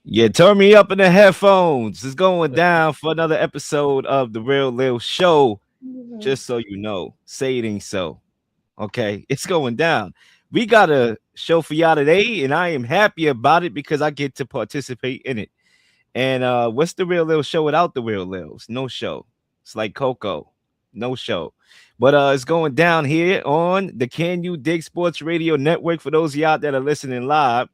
Yeah, turn me up in the headphones. It's going down for another episode of the Real Lil Show. Mhm. Just so you know, say it ain't so. Okay, it's going down. We got a show for y'all today, and I am happy about it because I get to participate in it. And what's the Real Lil Show without the Real Lils? No show. It's like Coco, no show. But it's going down here on the Can You Dig Sports Radio Network. For those of y'all that are listening live,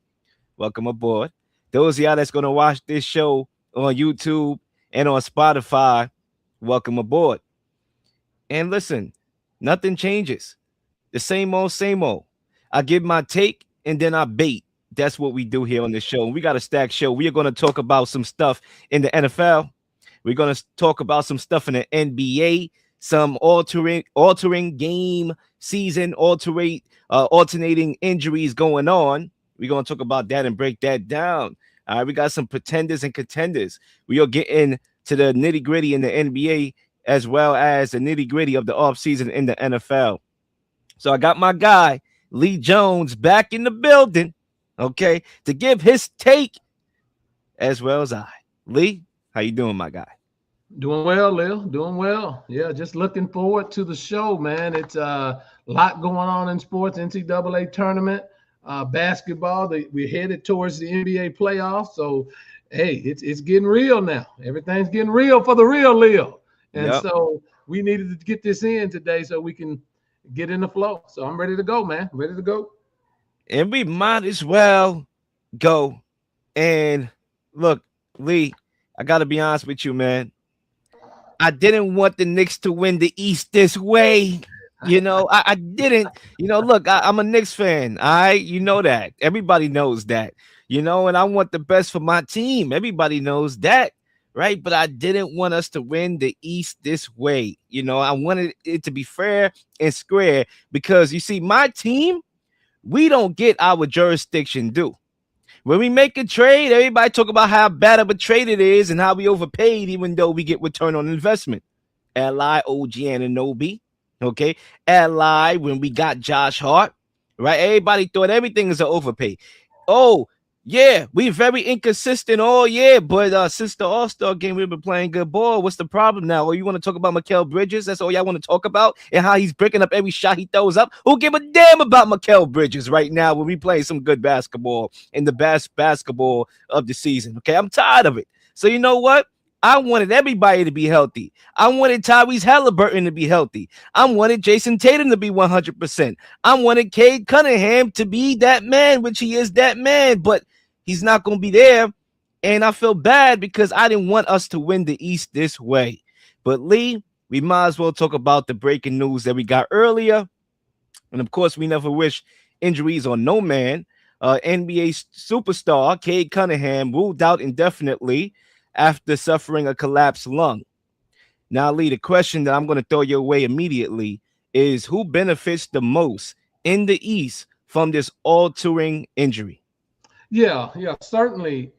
welcome aboard. Those of y'all that's going to watch this show on YouTube and on Spotify, welcome aboard. And listen, nothing changes. The same old, same old. I give my take and then I bait. That's what we do here on this show. And we got a stacked show. We are going to talk about some stuff in the NFL. We're going to talk about some stuff in the NBA, some altering game season, alternating injuries going on. We're going to talk about that and break that down. All right, we got some pretenders and contenders. We are getting to the nitty gritty in the NBA as well as the nitty gritty of the offseason in the NFL. So I got my guy, Lee Jones, back in the building, okay, to give his take as well as I. Lee, how you doing, my guy? Doing well, Lil. Doing well. Yeah, just looking forward to the show, man. It's a lot going on in sports, NCAA tournament, basketball. We're headed towards the NBA playoffs. So, hey, it's getting real now. Everything's getting real for the real Lil. And Yep. so we needed to get this in today so we can get in the flow. So I'm ready to go, man. Ready to go. And we might as well go. And look, Lee, I got to be honest with you, man. I didn't want the Knicks to win the East this way. I didn't. Look, I'm a Knicks fan. You know that. Everybody knows that. And I want the best for my team. Everybody knows that, right? But I didn't want us to win the East this way. I wanted it to be fair and square because you see, my team, we don't get our jurisdiction due. When we make a trade, everybody talk about how bad of a trade it is and how we overpaid, even though we get return on investment. Li, OG, Ananobi. Okay. Li, when we got Josh Hart, right? Everybody thought everything is an overpay. Oh, yeah, we very inconsistent all year, but since the All-Star game, we've been playing good ball. What's the problem now? Oh, you want to talk about Mikal Bridges? That's all y'all want to talk about? And how he's breaking up every shot he throws up? Who give a damn about Mikal Bridges right now when we playing some good basketball in the best basketball of the season? Okay, I'm tired of it. So you know what? I wanted everybody to be healthy. I wanted Tyrese Halliburton to be healthy. I wanted Jason Tatum to be 100%. I wanted Cade Cunningham to be that man, which he is that man, but he's not going to be there. And I feel bad because I didn't want us to win the East this way. But Lee, we might as well talk about the breaking news that we got earlier. And of course, we never wish injuries on no man. NBA superstar Cade Cunningham ruled out indefinitely after suffering a collapsed lung. Now, Lee, the question that I'm going to throw your way immediately is who benefits the most in the East from this altering injury? Yeah, certainly.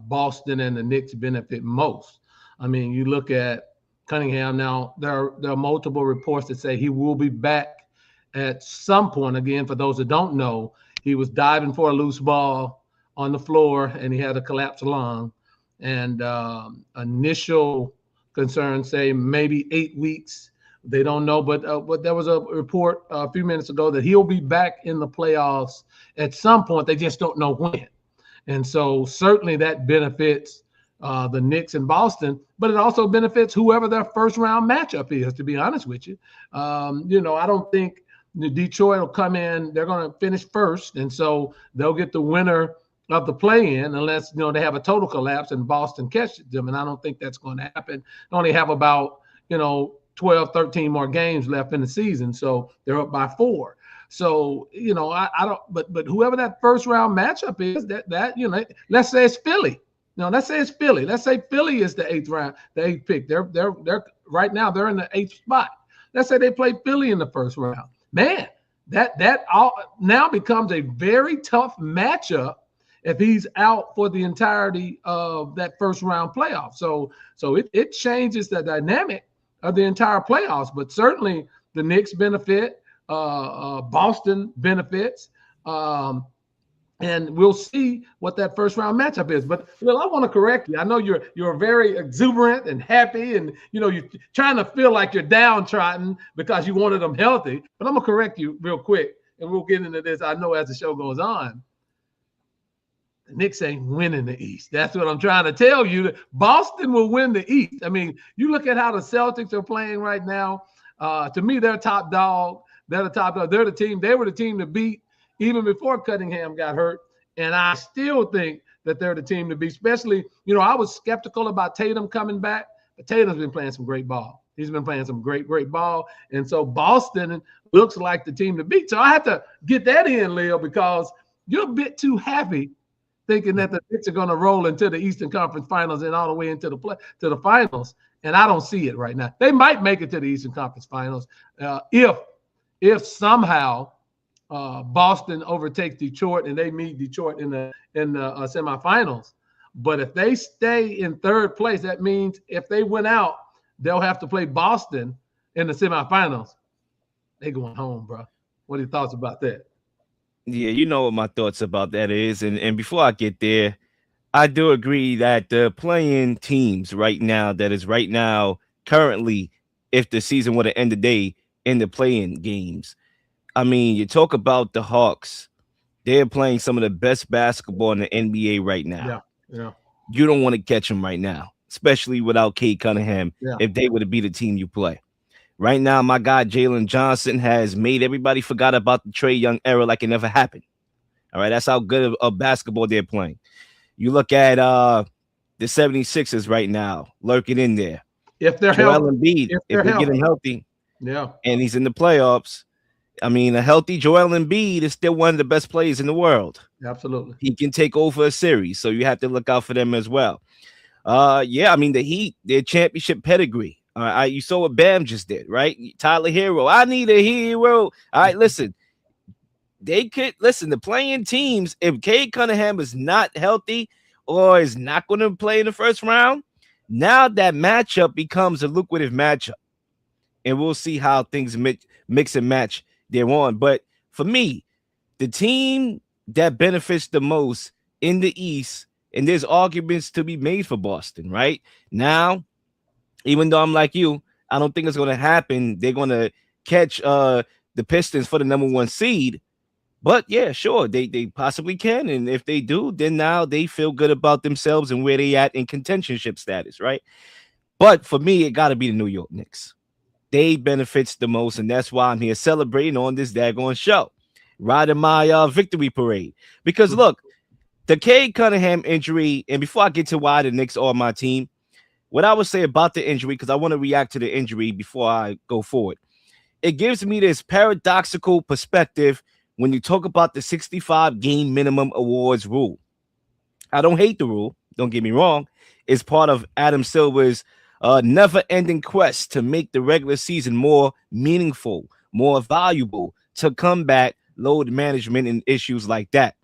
Boston and the Knicks benefit most. I mean, you look at Cunningham now. There are multiple reports that say he will be back at some point. Again, for those that don't know, he was diving for a loose ball on the floor and he had a collapsed lung. And initial concerns say maybe 8 weeks. They don't know, but there was a report a few minutes ago that he'll be back in the playoffs at some point. They just don't know when. And so certainly that benefits the Knicks in Boston, but it also benefits whoever their first round matchup is, to be honest with you. I don't think Detroit will come in. They're going to finish first. And so they'll get the winner of the play-in unless, they have a total collapse and Boston catches them. And I don't think that's going to happen. They only have about, 12, 13 more games left in the season. So they're up by 4. So, I don't, but whoever that first round matchup is, let's say it's Philly. No, let's say it's Philly. Let's say Philly is the eighth pick. They're right now they're in the 8th spot. Let's say they play Philly in the first round. Man, that all now becomes a very tough matchup if he's out for the entirety of that first round playoff. So it changes the dynamic of the entire playoffs. But certainly the Knicks benefit, Boston benefits. and we'll see what that first round matchup is. But Lil, I want to correct you. I know you're very exuberant and happy, and you're trying to feel like you're downtrodden because you wanted them healthy. But I'm gonna correct you real quick, and we'll get into this. I know as the show goes on, the Knicks ain't winning the East. That's what I'm trying to tell you. Boston will win the East. I mean, you look at how the Celtics are playing right now. To me, they're top dog. They're the top dog. They're the team. They were the team to beat even before Cunningham got hurt. And I still think that they're the team to beat, especially, I was skeptical about Tatum coming back, but Tatum's been playing some great ball. He's been playing some great, great ball. And so Boston looks like the team to beat. So I have to get that in, Leo, because you're a bit too happy thinking that the Knicks are going to roll into the Eastern Conference Finals and all the way into the finals. And I don't see it right now. They might make it to the Eastern Conference Finals if somehow Boston overtakes Detroit and they meet Detroit in the semifinals. But if they stay in third place, that means if they win out, they'll have to play Boston in the semifinals. They going home, bro. What are your thoughts about that? Yeah, you know what my thoughts about that is. And before I get there, I do agree that the playing teams right now, that is right now, currently, if the season were to end today in the playing games, I mean, you talk about the Hawks, they're playing some of the best basketball in the NBA right now. Yeah. You don't want to catch them right now, especially without Cade Cunningham, if they were to be the team you play. Right now, my guy Jalen Johnson has made everybody forgot about the Trae Young era like it never happened. All right, that's how good of basketball they're playing. You look at the 76ers right now, lurking in there. If they're Joel healthy. Embiid, if they get him healthy, and he's in the playoffs, I mean, a healthy Joel Embiid is still one of the best players in the world. Absolutely. He can take over a series, so you have to look out for them as well. I mean, the Heat, their championship pedigree. You saw what Bam just did, right? Tyler Hero. I need a hero. All right, listen. The playing teams, if Cade Cunningham is not healthy or is not going to play in the first round, now that matchup becomes a lucrative matchup. And we'll see how things mix and match there on. But for me, the team that benefits the most in the East, and there's arguments to be made for Boston, right? Now, even though I'm like you, I don't think it's going to happen. They're going to catch the Pistons for the number 1 seed. But yeah, sure, they possibly can. And if they do, then now they feel good about themselves and where they at in contentionship status, right? But for me, it got to be the New York Knicks. They benefits the most, and that's why I'm here celebrating on this daggone show, riding my victory parade. Because look, the Cade Cunningham injury, and before I get to why the Knicks are my team, what I would say about the injury, because I want to react to the injury before I go forward, it gives me this paradoxical perspective when you talk about the 65 game minimum awards rule. I don't hate the rule, don't get me wrong. It's part of Adam Silver's never-ending quest to make the regular season more meaningful, more valuable, to combat load management and issues like that.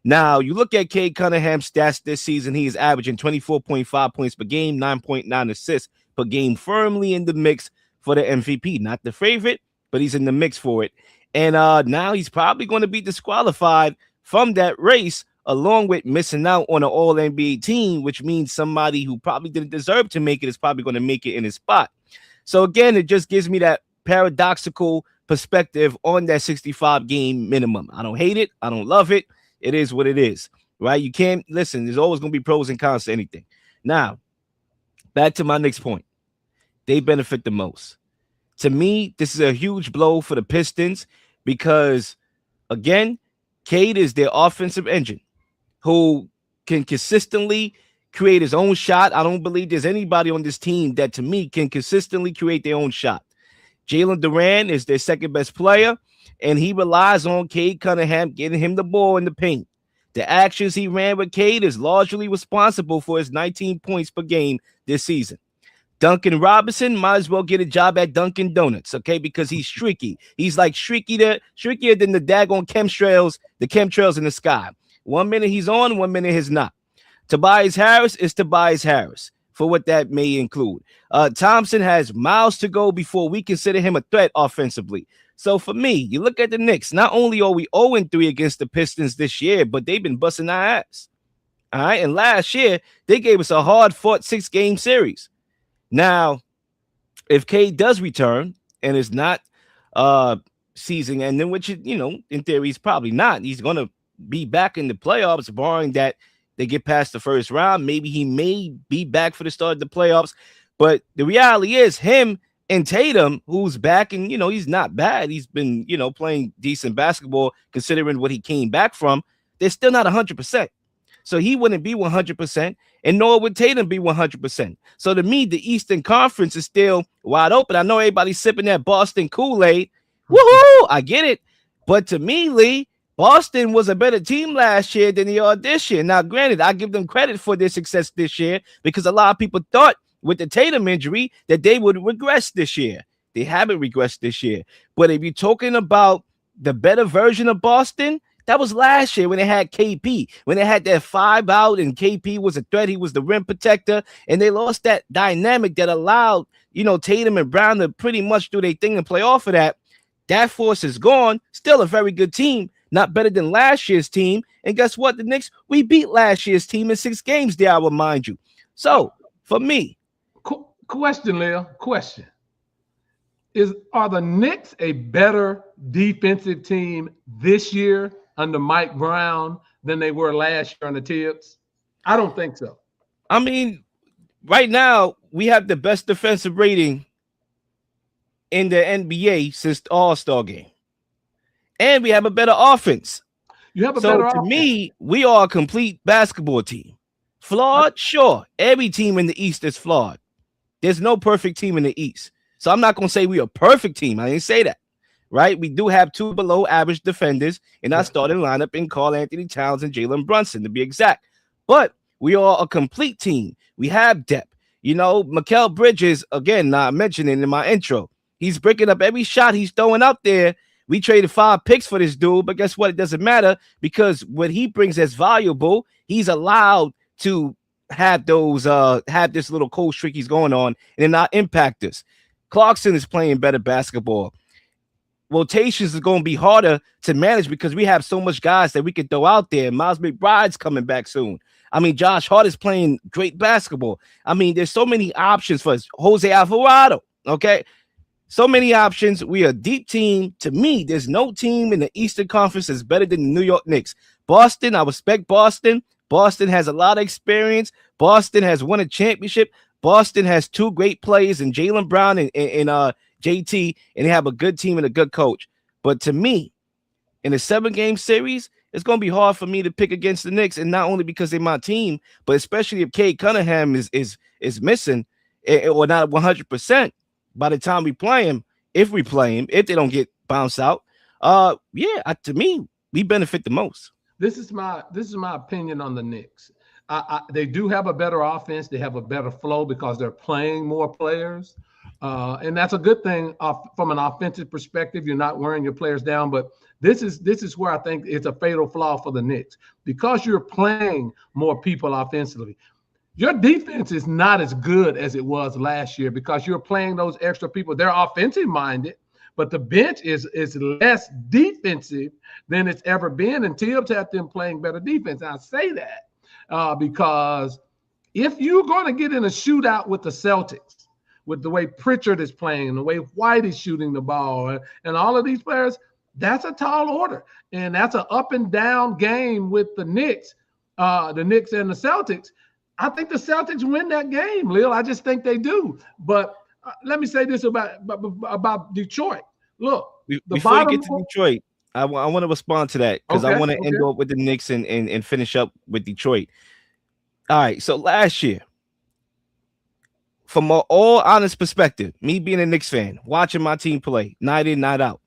Now, you look at Cade Cunningham's stats this season, he is averaging 24.5 points per game, 9.9 assists per game, firmly in the mix for the MVP. Not the favorite, but he's in the mix for it. And now he's probably going to be disqualified from that race, along with missing out on an All-NBA team, which means somebody who probably didn't deserve to make it is probably going to make it in his spot. So again, it just gives me that paradoxical perspective on that 65 game minimum. I don't hate it. I don't love it. It is what it is, right? You can't listen. There's always going to be pros and cons to anything. Now, back to my next point. They benefit the most. To me, this is a huge blow for the Pistons because, again, Cade is their offensive engine who can consistently create his own shot. I don't believe there's anybody on this team that, to me, can consistently create their own shot. Jalen Duran is their second best player, and he relies on Cade Cunningham getting him the ball in the paint. The actions he ran with Cade is largely responsible for his 19 points per game this season. Duncan Robinson might as well get a job at Dunkin' Donuts, okay? Because he's streaky. He's like streakier than the daggone chemtrails in the sky. 1 minute he's on, 1 minute he's not. Tobias Harris is Tobias Harris. for what that may include. Thompson has miles to go before we consider him a threat offensively. So for me, you look at the Knicks, not only are we 0-3 against the Pistons this year, but they've been busting our ass. All right. And last year, they gave us a hard fought 6-game series. Now, if Cade does return and is not season ending, which, in theory, he's probably not, he's going to be back in the playoffs, barring that they get past the first round. Maybe he may be back for the start of the playoffs. But the reality is him and Tatum, who's back, and, he's not bad. He's been, playing decent basketball considering what he came back from. They're still not 100%. So he wouldn't be 100%, and nor would Tatum be 100%. So to me, the Eastern Conference is still wide open. I know everybody's sipping that Boston Kool-Aid. Woohoo! I get it. But to me, Lee, Boston was a better team last year than they are this year. Now, granted, I give them credit for their success this year because a lot of people thought with the Tatum injury that they would regress this year. They haven't regressed this year. But if you're talking about the better version of Boston, that was last year when they had KP, when they had that 5 out and KP was a threat. He was the rim protector, and they lost that dynamic that allowed, Tatum and Brown to pretty much do their thing and play off of that. That force is gone. Still a very good team, not better than last year's team. And guess what? The Knicks, we beat last year's team in 6 games there, I will remind you. So, for me. Question, Leel. Question. Are the Knicks a better defensive team this year under Mike Brown than they were last year under Tibbs? I don't think so. I mean, right now, we have the best defensive rating in the NBA since the All-Star game. And we have a better offense. You have a better offense. To me, we are a complete basketball team. Flawed? Sure. Every team in the East is flawed. There's no perfect team in the East. So I'm not going to say we're a perfect team. I didn't say that. Right? We do have 2 below average defenders in our starting lineup in Karl Anthony Towns and Jalen Brunson, to be exact. But we are a complete team. We have depth. Mikal Bridges, again, not mentioning in my intro, he's breaking up every shot he's throwing out there. We traded 5 picks for this dude, but guess what? It doesn't matter because what he brings as valuable, he's allowed to have this little cold streak he's going on and not impact us. Clarkson is playing better basketball. Rotations is going to be harder to manage because we have so much guys that we can throw out there. Miles McBride's coming back soon. I mean, Josh Hart is playing great basketball. I mean, there's so many options for us. Jose Alvarado, okay? So many options. We are a deep team. To me, there's no team in the Eastern Conference that's better than the New York Knicks. Boston, I respect Boston. Boston has a lot of experience. Boston has won a championship. Boston has 2 great players in Jaylen Brown and JT, and they have a good team and a good coach. But to me, in a 7-game series, it's going to be hard for me to pick against the Knicks, and not only because they're my team, but especially if Cade Cunningham is missing or not 100% by the time we play him, if they don't get bounced out. To me, we benefit the most. This is my opinion on the Knicks. They do have a better offense. They have a better flow because they're playing more players. And that's a good thing from an offensive perspective. You're not wearing your players down. But this is where I think it's a fatal flaw for the Knicks. Because you're playing more people offensively, your defense is not as good as it was last year because you're playing those extra people. They're offensive-minded, but the bench is less defensive than it's ever been. And Tibbs had them playing better defense. And I say that because if you're going to get in a shootout with the Celtics, with the way Pritchard is playing and the way White is shooting the ball and all of these players, that's a tall order. And that's an up and down game with the Knicks and the Celtics. I think the Celtics win that game, Leel. I just think they do. But let me say this about Detroit. Look, before you get to Detroit, I want to respond to that because I want to end up with the Knicks and finish up with Detroit. All right, so last year, from an all honest perspective, me being a Knicks fan, watching my team play night in, night out,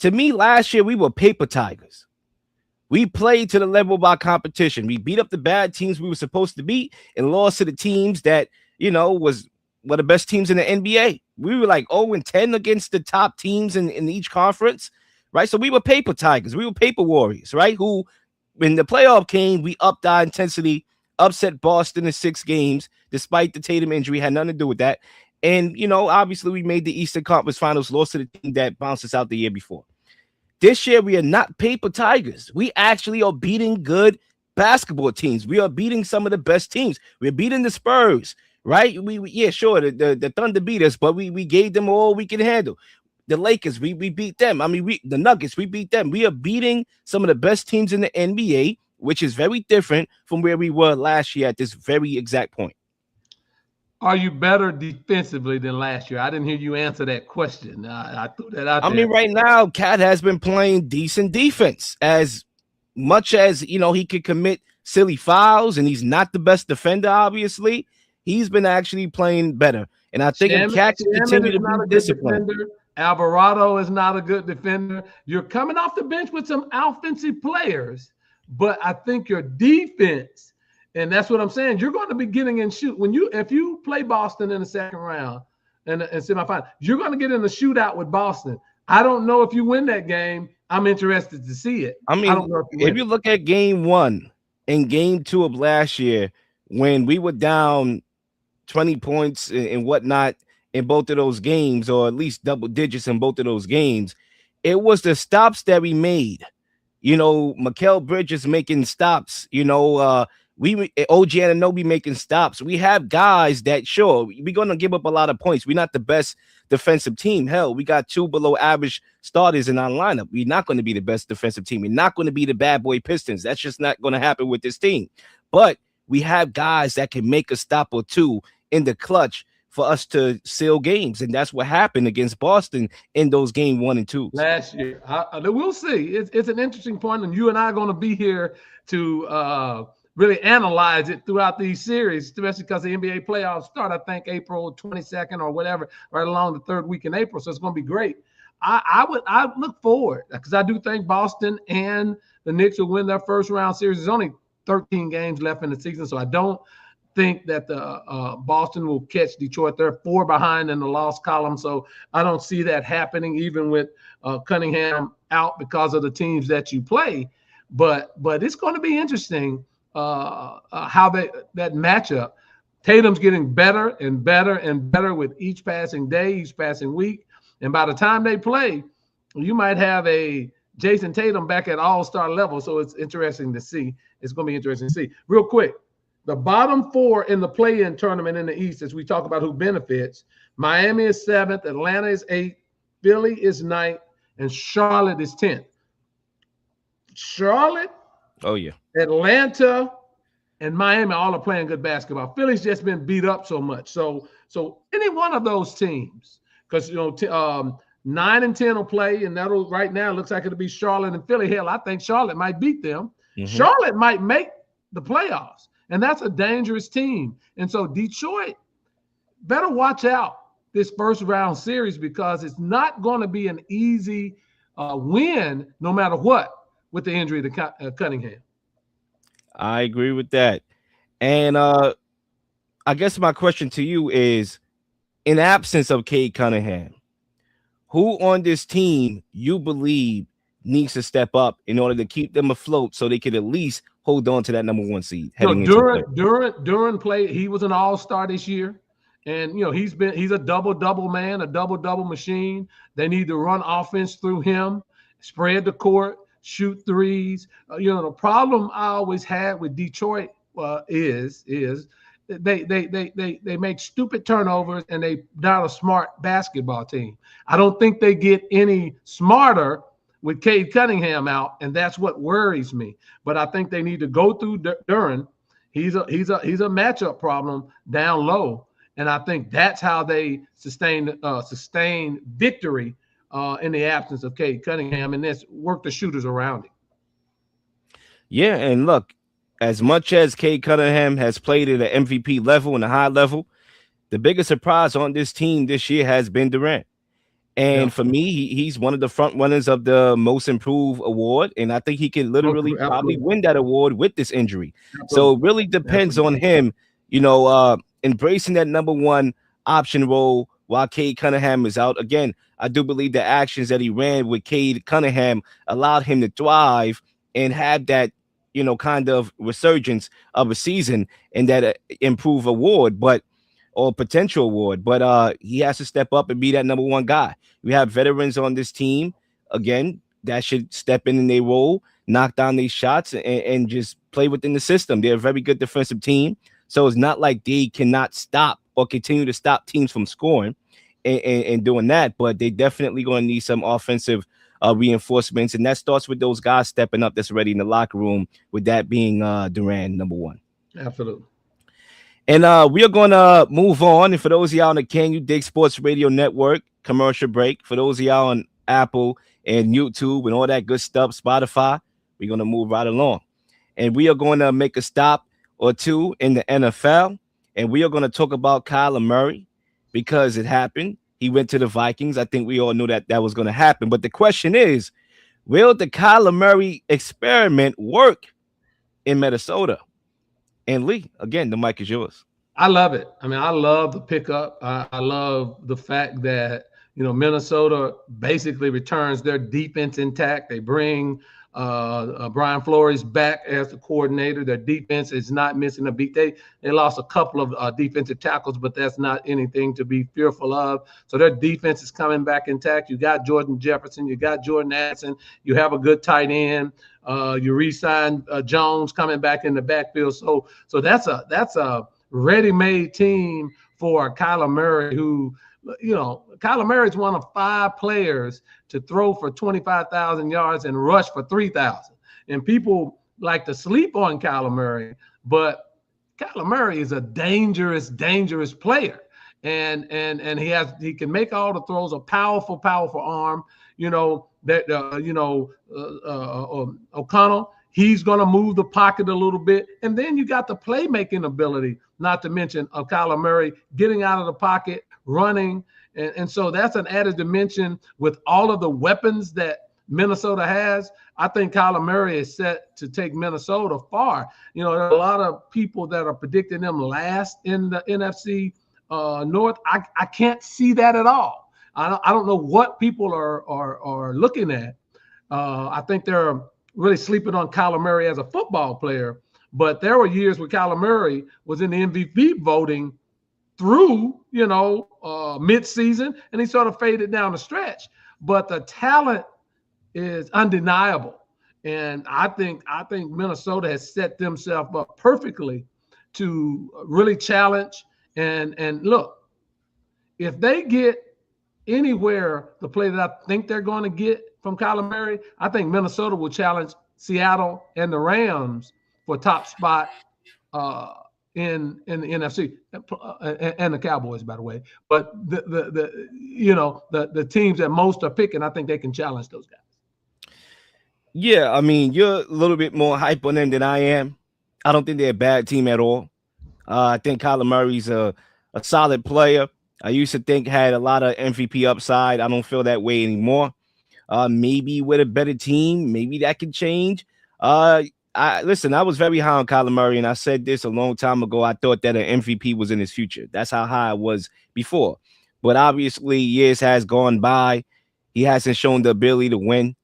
to me, last year we were paper tigers. We played to the level of our competition. We beat up the bad teams we were supposed to beat and lost to the teams that, were the best teams in the NBA. We were like 0-10 against the top teams in each conference, right? So we were paper tigers. We were paper warriors, right? Who, when the playoff came, we upped our intensity upset Boston in 6 games, despite the Tatum injury, had nothing to do with that. And, obviously we made the Eastern Conference Finals, lost to the team that bounced us out the year before. This year, we are not paper tigers. We actually are beating good basketball teams. We are beating some of the best teams. We're beating the Spurs, right? Yeah, sure, the Thunder beat us, but we gave them all we can handle. The Lakers, we beat them. I mean, the Nuggets, we beat them. We are beating some of the best teams in the NBA, which is very different from where we were last year at this very exact point. Are you better defensively than last year? I didn't hear you answer that question. I threw that out there. I mean, right now, Cat has been playing decent defense. As much as, he could commit silly fouls, and he's not the best defender, obviously, he's been actually playing better. And I think if Cat can continue to be disciplined. Alvarado is not a good defender. You're coming off the bench with some offensive players, but I think your defense, and that's what I'm saying, you're going to be getting in shoot. If you play Boston in the second round and semifinal, you're going to get in a shootout with Boston. I don't know if you win that game. I'm interested to see it. I mean, if you look at game 1 and game 2 of last year, when we were down 20 points and whatnot in both of those games, or at least double digits in both of those games, it was the stops that we made. Mikal Bridges making stops. We OG Anunoby making stops. We have guys that, sure, we're going to give up a lot of points. We're not the best defensive team. Hell, we got 2 below average starters in our lineup. We're not going to be the best defensive team. We're not going to be the bad boy Pistons. That's just not going to happen with this team. But we have guys that can make a stop or two in the clutch for us to seal games, and that's what happened against Boston in those game 1 and 2 last year. We'll see. It's an interesting point, and you and I are going to be here to really analyze it throughout these series, especially because the NBA playoffs start, I think, April 22nd or whatever, right along the 3rd week in April. So it's going to be great. I look forward, because I do think Boston and the Knicks will win their first round series. There's only 13 games left in the season, so I don't think that the Boston will catch Detroit. They're 4 behind in the loss column, so I don't see that happening, even with Cunningham out because of the teams that you play. But it's going to be interesting how that matchup. Tatum's getting better and better and better with each passing day, each passing week, and by the time they play, you might have a Jason Tatum back at all-star level. So it's interesting to see. It's going to be interesting to see. Real quick. The bottom 4 in the play-in tournament in the East, as we talk about who benefits, Miami is 7th, Atlanta is 8th, Philly is 9th, and Charlotte is 10th. Charlotte, Atlanta, and Miami all are playing good basketball. Philly's just been beat up so much. So any one of those teams, because 9 and 10 will play, and that'll right now looks like it'll be Charlotte and Philly. Hell, I think Charlotte might beat them. Mm-hmm. Charlotte might make the playoffs. And that's a dangerous team. And so Detroit better watch out this first round series, because it's not going to be an easy win no matter what with the injury to Cunningham. I agree with that. And I guess my question to you is, in absence of Cade Cunningham, who on this team you believe needs to step up in order to keep them afloat so they could at least hold on to that number 1 seed? Duran played. He was an all-star this year, and he's a double man, a double machine. They need to run offense through him, spread the court, shoot threes. The problem I always had with Detroit is they make stupid turnovers, and they not a smart basketball team. I don't think they get any smarter with Cade Cunningham out, and that's what worries me. But I think they need to go through Duran. He's a matchup problem down low, and I think that's how they sustain victory in the absence of Cade Cunningham, and this work the shooters around him. Yeah, and look, as much as Cade Cunningham has played at an MVP level and a high level, the biggest surprise on this team this year has been Durant. And for me, he's one of the front runners of the Most Improved award, and I think he can literally probably win that award with this injury. So it really depends on him, embracing that number 1 option role while Cade Cunningham is out. Again, I do believe the actions that he ran with Cade Cunningham allowed him to thrive and have that kind of resurgence of a season and that improve award, but or potential award. But he has to step up and be that number one guy. We have veterans on this team again that should step in their role, knock down these shots, and just play within the system. They're a very good defensive team, so it's not like they cannot stop or continue to stop teams from scoring and doing that. But they definitely going to need some offensive reinforcements, and that starts with those guys stepping up that's already in the locker room. With that being Durant, number one. Absolutely. And we are going to move on. And for those of y'all on the Can You Dig Sports Radio Network, commercial break. For those of y'all on Apple and YouTube and all that good stuff, Spotify, we're going to move right along. And we are going to make a stop or two in the NFL. And we are going to talk about Kyler Murray because it happened. He went to the Vikings. I think we all knew that that was going to happen. But the question is, will the Kyler Murray experiment work in Minnesota? And Lee, again, the mic is yours. I love it. I mean, I love the pickup. I love the fact that, Minnesota basically returns their defense intact. They bring Brian Flores back as the coordinator. Their defense is not missing a beat. They lost a couple of defensive tackles, but that's not anything to be fearful of. So their defense is coming back intact. You got Jordan Jefferson. You got Jordan Addison. You have a good tight end. You re-signed Jones coming back in the backfield. So that's a ready-made team for Kyler Murray, who, Kyler Murray is one of 5 players to throw for 25,000 yards and rush for 3,000. And people like to sleep on Kyler Murray, but Kyler Murray is a dangerous, dangerous player. And he can make all the throws, a powerful, powerful arm. O'Connell, he's going to move the pocket a little bit. And then you got the playmaking ability, not to mention Kyler Murray getting out of the pocket, running. And so that's an added dimension with all of the weapons that Minnesota has. I think Kyler Murray is set to take Minnesota far. There are a lot of people that are predicting them last in the NFC North. I can't see that at all. I don't know what people are looking at. I think they're really sleeping on Kyler Murray as a football player. But there were years where Kyler Murray was in the MVP voting through, mid-season, and he sort of faded down the stretch. But the talent is undeniable. And I think Minnesota has set themselves up perfectly to really challenge. And look, if they get anywhere the play that I think they're going to get from Kyler Murray, I think Minnesota will challenge Seattle and the Rams for top spot in the NFC and the Cowboys, by the way. But the teams that most are picking, I think they can challenge those guys. Yeah, I mean, you're a little bit more hype on them than I am. I don't think they're a bad team at all. I think Kyler Murray's a solid player. I used to think had a lot of MVP upside. I don't feel that way anymore. Maybe with a better team, maybe that could change. I was very high on Kyler Murray, and I said this a long time ago. I thought that an MVP was in his future. That's how high I was before. But obviously, years has gone by. He hasn't shown the ability to win.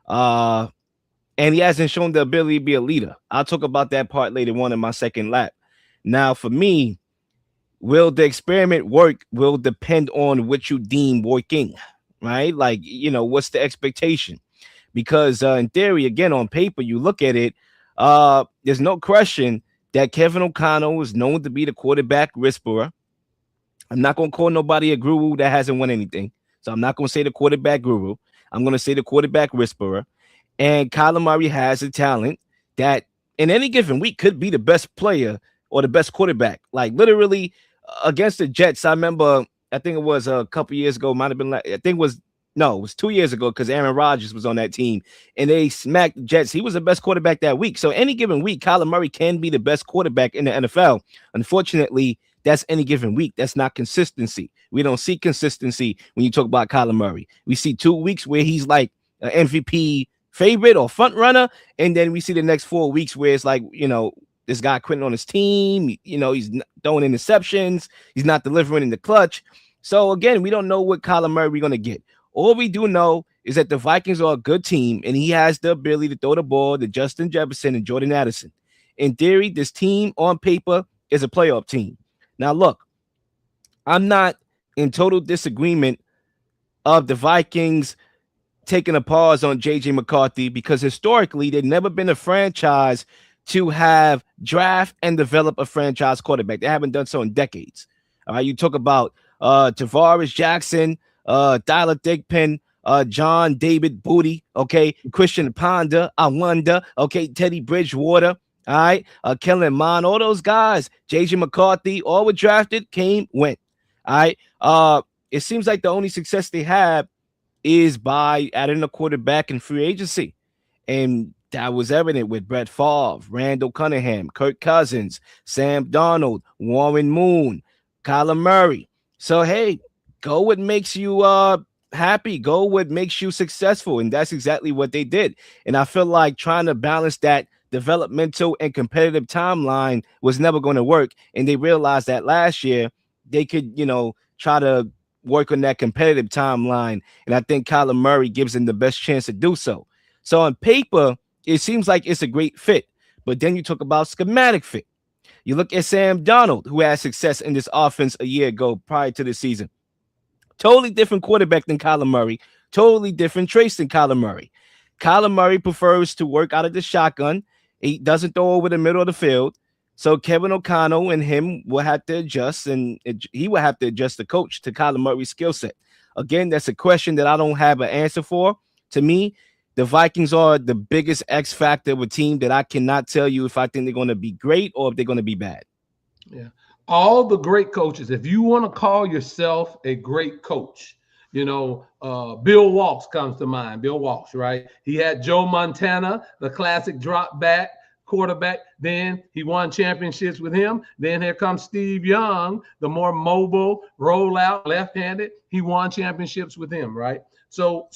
And he hasn't shown the ability to be a leader. I'll talk about that part later on in my second lap. Now, for me, will the experiment work will depend on what you deem working, right? Like, what's the expectation? Because in theory, again, on paper, you look at it, there's no question that Kevin O'Connell is known to be the quarterback whisperer. I'm not going to call nobody a guru that hasn't won anything. So I'm not going to say the quarterback guru. I'm going to say the quarterback whisperer. And Kyler Murray has a talent that in any given week could be the best player or the best quarterback. Like literally against the Jets, I remember, I think it was a couple years ago, might have been like, it was 2 years ago because Aaron Rodgers was on that team and they smacked the Jets. He was the best quarterback that week. So any given week, Kyler Murray can be the best quarterback in the NFL. Unfortunately, that's any given week. That's not consistency. We don't see consistency when you talk about Kyler Murray. We see 2 weeks where he's like an MVP favorite or front runner, and then we see the next 4 weeks where it's like, this guy quitting on his team. He's throwing interceptions. He's not delivering in the clutch. So again, we don't know what Kyler Murray we're going to get. All we do know is that the Vikings are a good team, and he has the ability to throw the ball to Justin Jefferson and Jordan Addison. In theory, this team on paper is a playoff team. Now, look, I'm not in total disagreement of the Vikings taking a pause on JJ McCarthy because historically they've never been a franchise to have draft and develop a franchise quarterback. They haven't done so in decades. All right, you talk about Tavares Jackson, Tyler Thigpen, John David Booty, okay, Christian Ponder, Awanda, okay, Teddy Bridgewater, all right, Kellen Mond, all those guys, JJ McCarthy, all were drafted, came, went. All right. It seems like the only success they have is by adding a quarterback in free agency. And that was evident with Brett Favre, Randall Cunningham, Kirk Cousins, Sam Darnold, Warren Moon, Kyler Murray. So, hey, go what makes you happy. Go what makes you successful. And that's exactly what they did. And I feel like trying to balance that developmental and competitive timeline was never going to work. And they realized that last year they could, try to work on that competitive timeline. And I think Kyler Murray gives them the best chance to do so. So on paper, it seems like it's a great fit. But then you talk about schematic fit. You look at Sam Darnold, who had success in this offense a year ago prior to the season. Totally different quarterback than Kyler Murray. Totally different traits than Kyler Murray. Kyler Murray prefers to work out of the shotgun. He doesn't throw over the middle of the field. So Kevin O'Connell and him will have to adjust, and he will have to adjust the coach to Kyler Murray's skill set. Again, that's a question that I don't have an answer for. To me, the Vikings are the biggest X factor of a team that I cannot tell you if I think they're going to be great or if they're going to be bad. Yeah. All the great coaches, if you want to call yourself a great coach, Bill Walsh comes to mind. Bill Walsh, right? He had Joe Montana, the classic drop back quarterback. Then he won championships with him. Then here comes Steve Young, the more mobile, rollout, left-handed. He won championships with him, right? So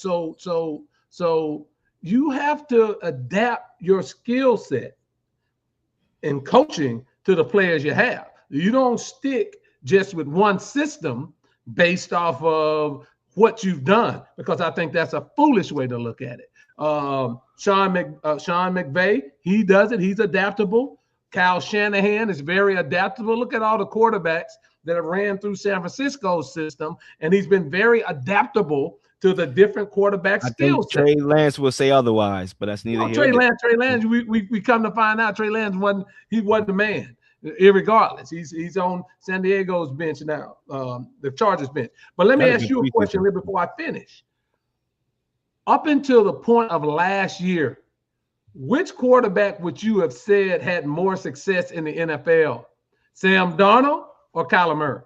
you have to adapt your skill set in coaching to the players you have. You don't stick just with one system based off of what you've done, because I think that's a foolish way to look at it. Sean McVay, he does it. He's adaptable. Kyle Shanahan is very adaptable. Look at all the quarterbacks that have ran through San Francisco's system, and he's been very adaptable to the different quarterback skill set. Trey Lance will say otherwise, but that's neither here nor there. Trey Lance, we come to find out Trey Lance wasn't the man. Irregardless, he's on San Diego's bench now, the Chargers bench. But let me ask you a question before I finish. Up until the point of last year, which quarterback would you have said had more success in the NFL? Sam Darnold or Kyler Murray?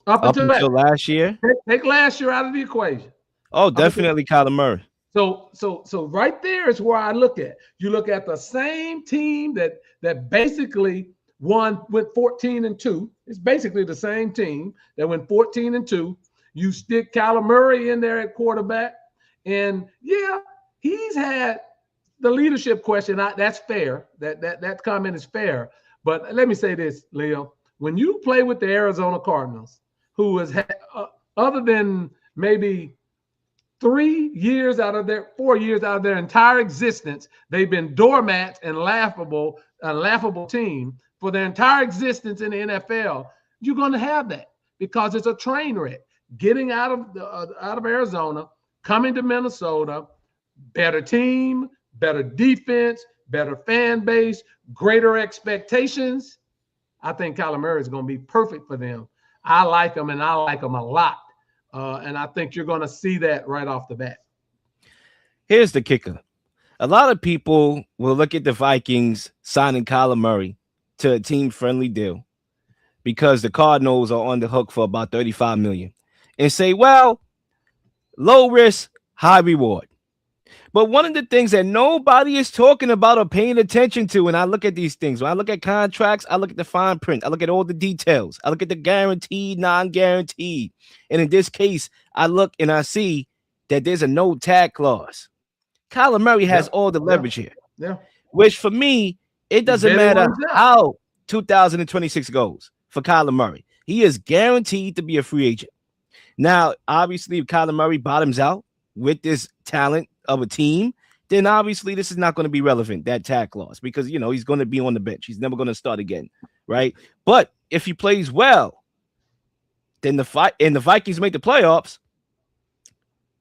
Up until last year? Take last year out of the equation. Oh, definitely Kyler Murray. So right there is where I look at. You look at the same team that basically went 14-2. It's basically the same team that went 14-2. You stick Kyler Murray in there at quarterback, and yeah, he's had the leadership question. That's fair. That comment is fair. But let me say this, Leel. When you play with the Arizona Cardinals, who has had, other than maybe 4 years out of their entire existence, they've been doormats and a laughable team for their entire existence in the NFL. You're going to have that because it's a train wreck. Getting out of Arizona, coming to Minnesota, better team, better defense, better fan base, greater expectations. I think Kyler Murray is going to be perfect for them. I like him, and I like him a lot. And I think you're going to see that right off the bat. Here's the kicker. A lot of people will look at the Vikings signing Kyler Murray to a team-friendly deal because the Cardinals are on the hook for about $35 million and say, well, low risk, high reward. But one of the things that nobody is talking about or paying attention to when I look at these things, when I look at contracts, I look at the fine print, I look at all the details, I look at the guaranteed, non-guaranteed. And in this case, I look and I see that there's a no tag clause. Kyler Murray has all the leverage here. Yeah. Which for me, it doesn't matter how 2026 goes for Kyler Murray. He is guaranteed to be a free agent. Now, obviously, if Kyler Murray bottoms out, with this talent of a team, then obviously this is not going to be relevant, that tag loss, because he's going to be on the bench. He's never going to start again, right? But if he plays well, then the Vikings make the playoffs,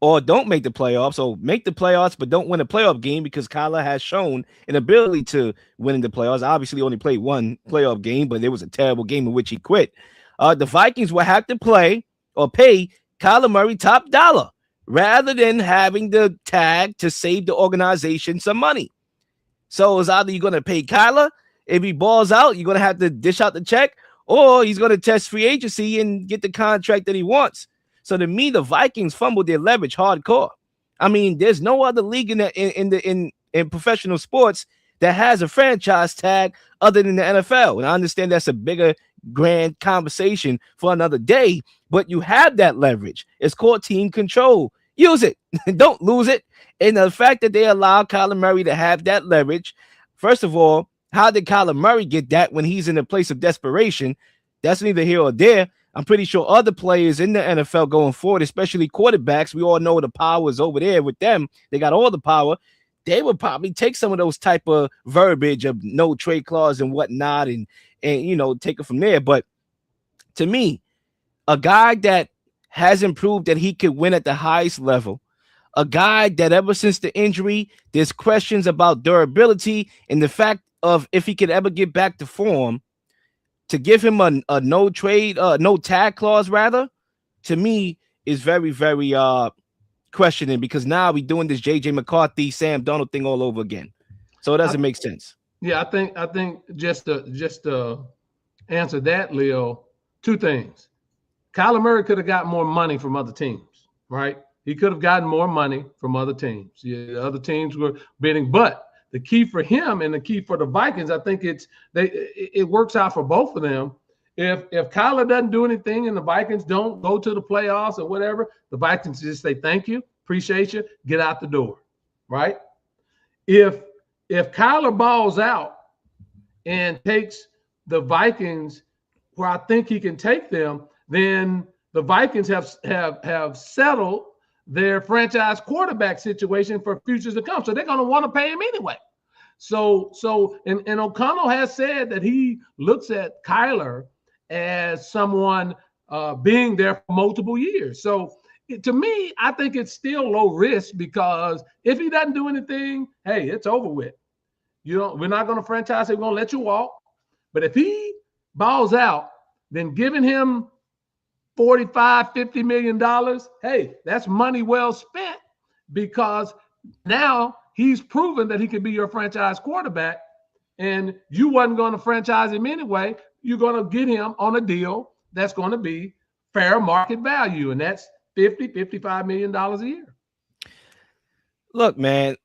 or don't make the playoffs, or make the playoffs but don't win a playoff game, because Kyler has shown an ability to win in the playoffs. Obviously, only played one playoff game, but it was a terrible game in which he quit. The Vikings will have to play or pay Kyler Murray top dollar rather than having the tag to save the organization some money. So it's either you're going to pay Kyler. If he balls out, you're going to have to dish out the check, or he's going to test free agency and get the contract that he wants. So to me, the Vikings fumbled their leverage hardcore. I mean, there's no other league in professional sports that has a franchise tag other than the NFL. And I understand that's a bigger, grand conversation for another day, but you have that leverage. It's called team control. Use it. Don't lose it. And the fact that they allow Kyler Murray to have that leverage, first of all, how did Kyler Murray get that when he's in a place of desperation? That's neither here or there. I'm pretty sure other players in the NFL going forward, especially quarterbacks, we all know the power is over there with them. They got all the power. They would probably take some of those type of verbiage of no trade clause and whatnot and take it from there. But to me, a guy that hasn't proved that he could win at the highest level, a guy that ever since the injury, there's questions about durability and the fact of if he could ever get back to form, to give him a no trade, no tag clause rather, to me is very, very questioning, because now we're doing this JJ McCarthy, Sam Darnold thing all over again. So it doesn't make sense. Yeah, I think just to answer that, Leo, two things. Kyler Murray could have got more money from other teams, right? He could have gotten more money from other teams. Yeah, other teams were bidding, but the key for him and the key for the Vikings, I think it works out for both of them. If Kyler doesn't do anything and the Vikings don't go to the playoffs or whatever, the Vikings just say thank you, appreciate you, get out the door, right? If Kyler balls out and takes the Vikings where I think he can take them, then the Vikings have settled their franchise quarterback situation for futures to come. So they're going to want to pay him anyway. So O'Connell has said that he looks at Kyler as someone being there for multiple years. So to me, I think it's still low risk, because if he doesn't do anything, hey, it's over with. We're not going to franchise him. We're going to let you walk. But if he balls out, then giving him $45-50 million, hey, that's money well spent, because now he's proven that he can be your franchise quarterback, and you wasn't going to franchise him anyway. You're going to get him on a deal that's going to be fair market value, and that's $50-55 million a year. Look, man,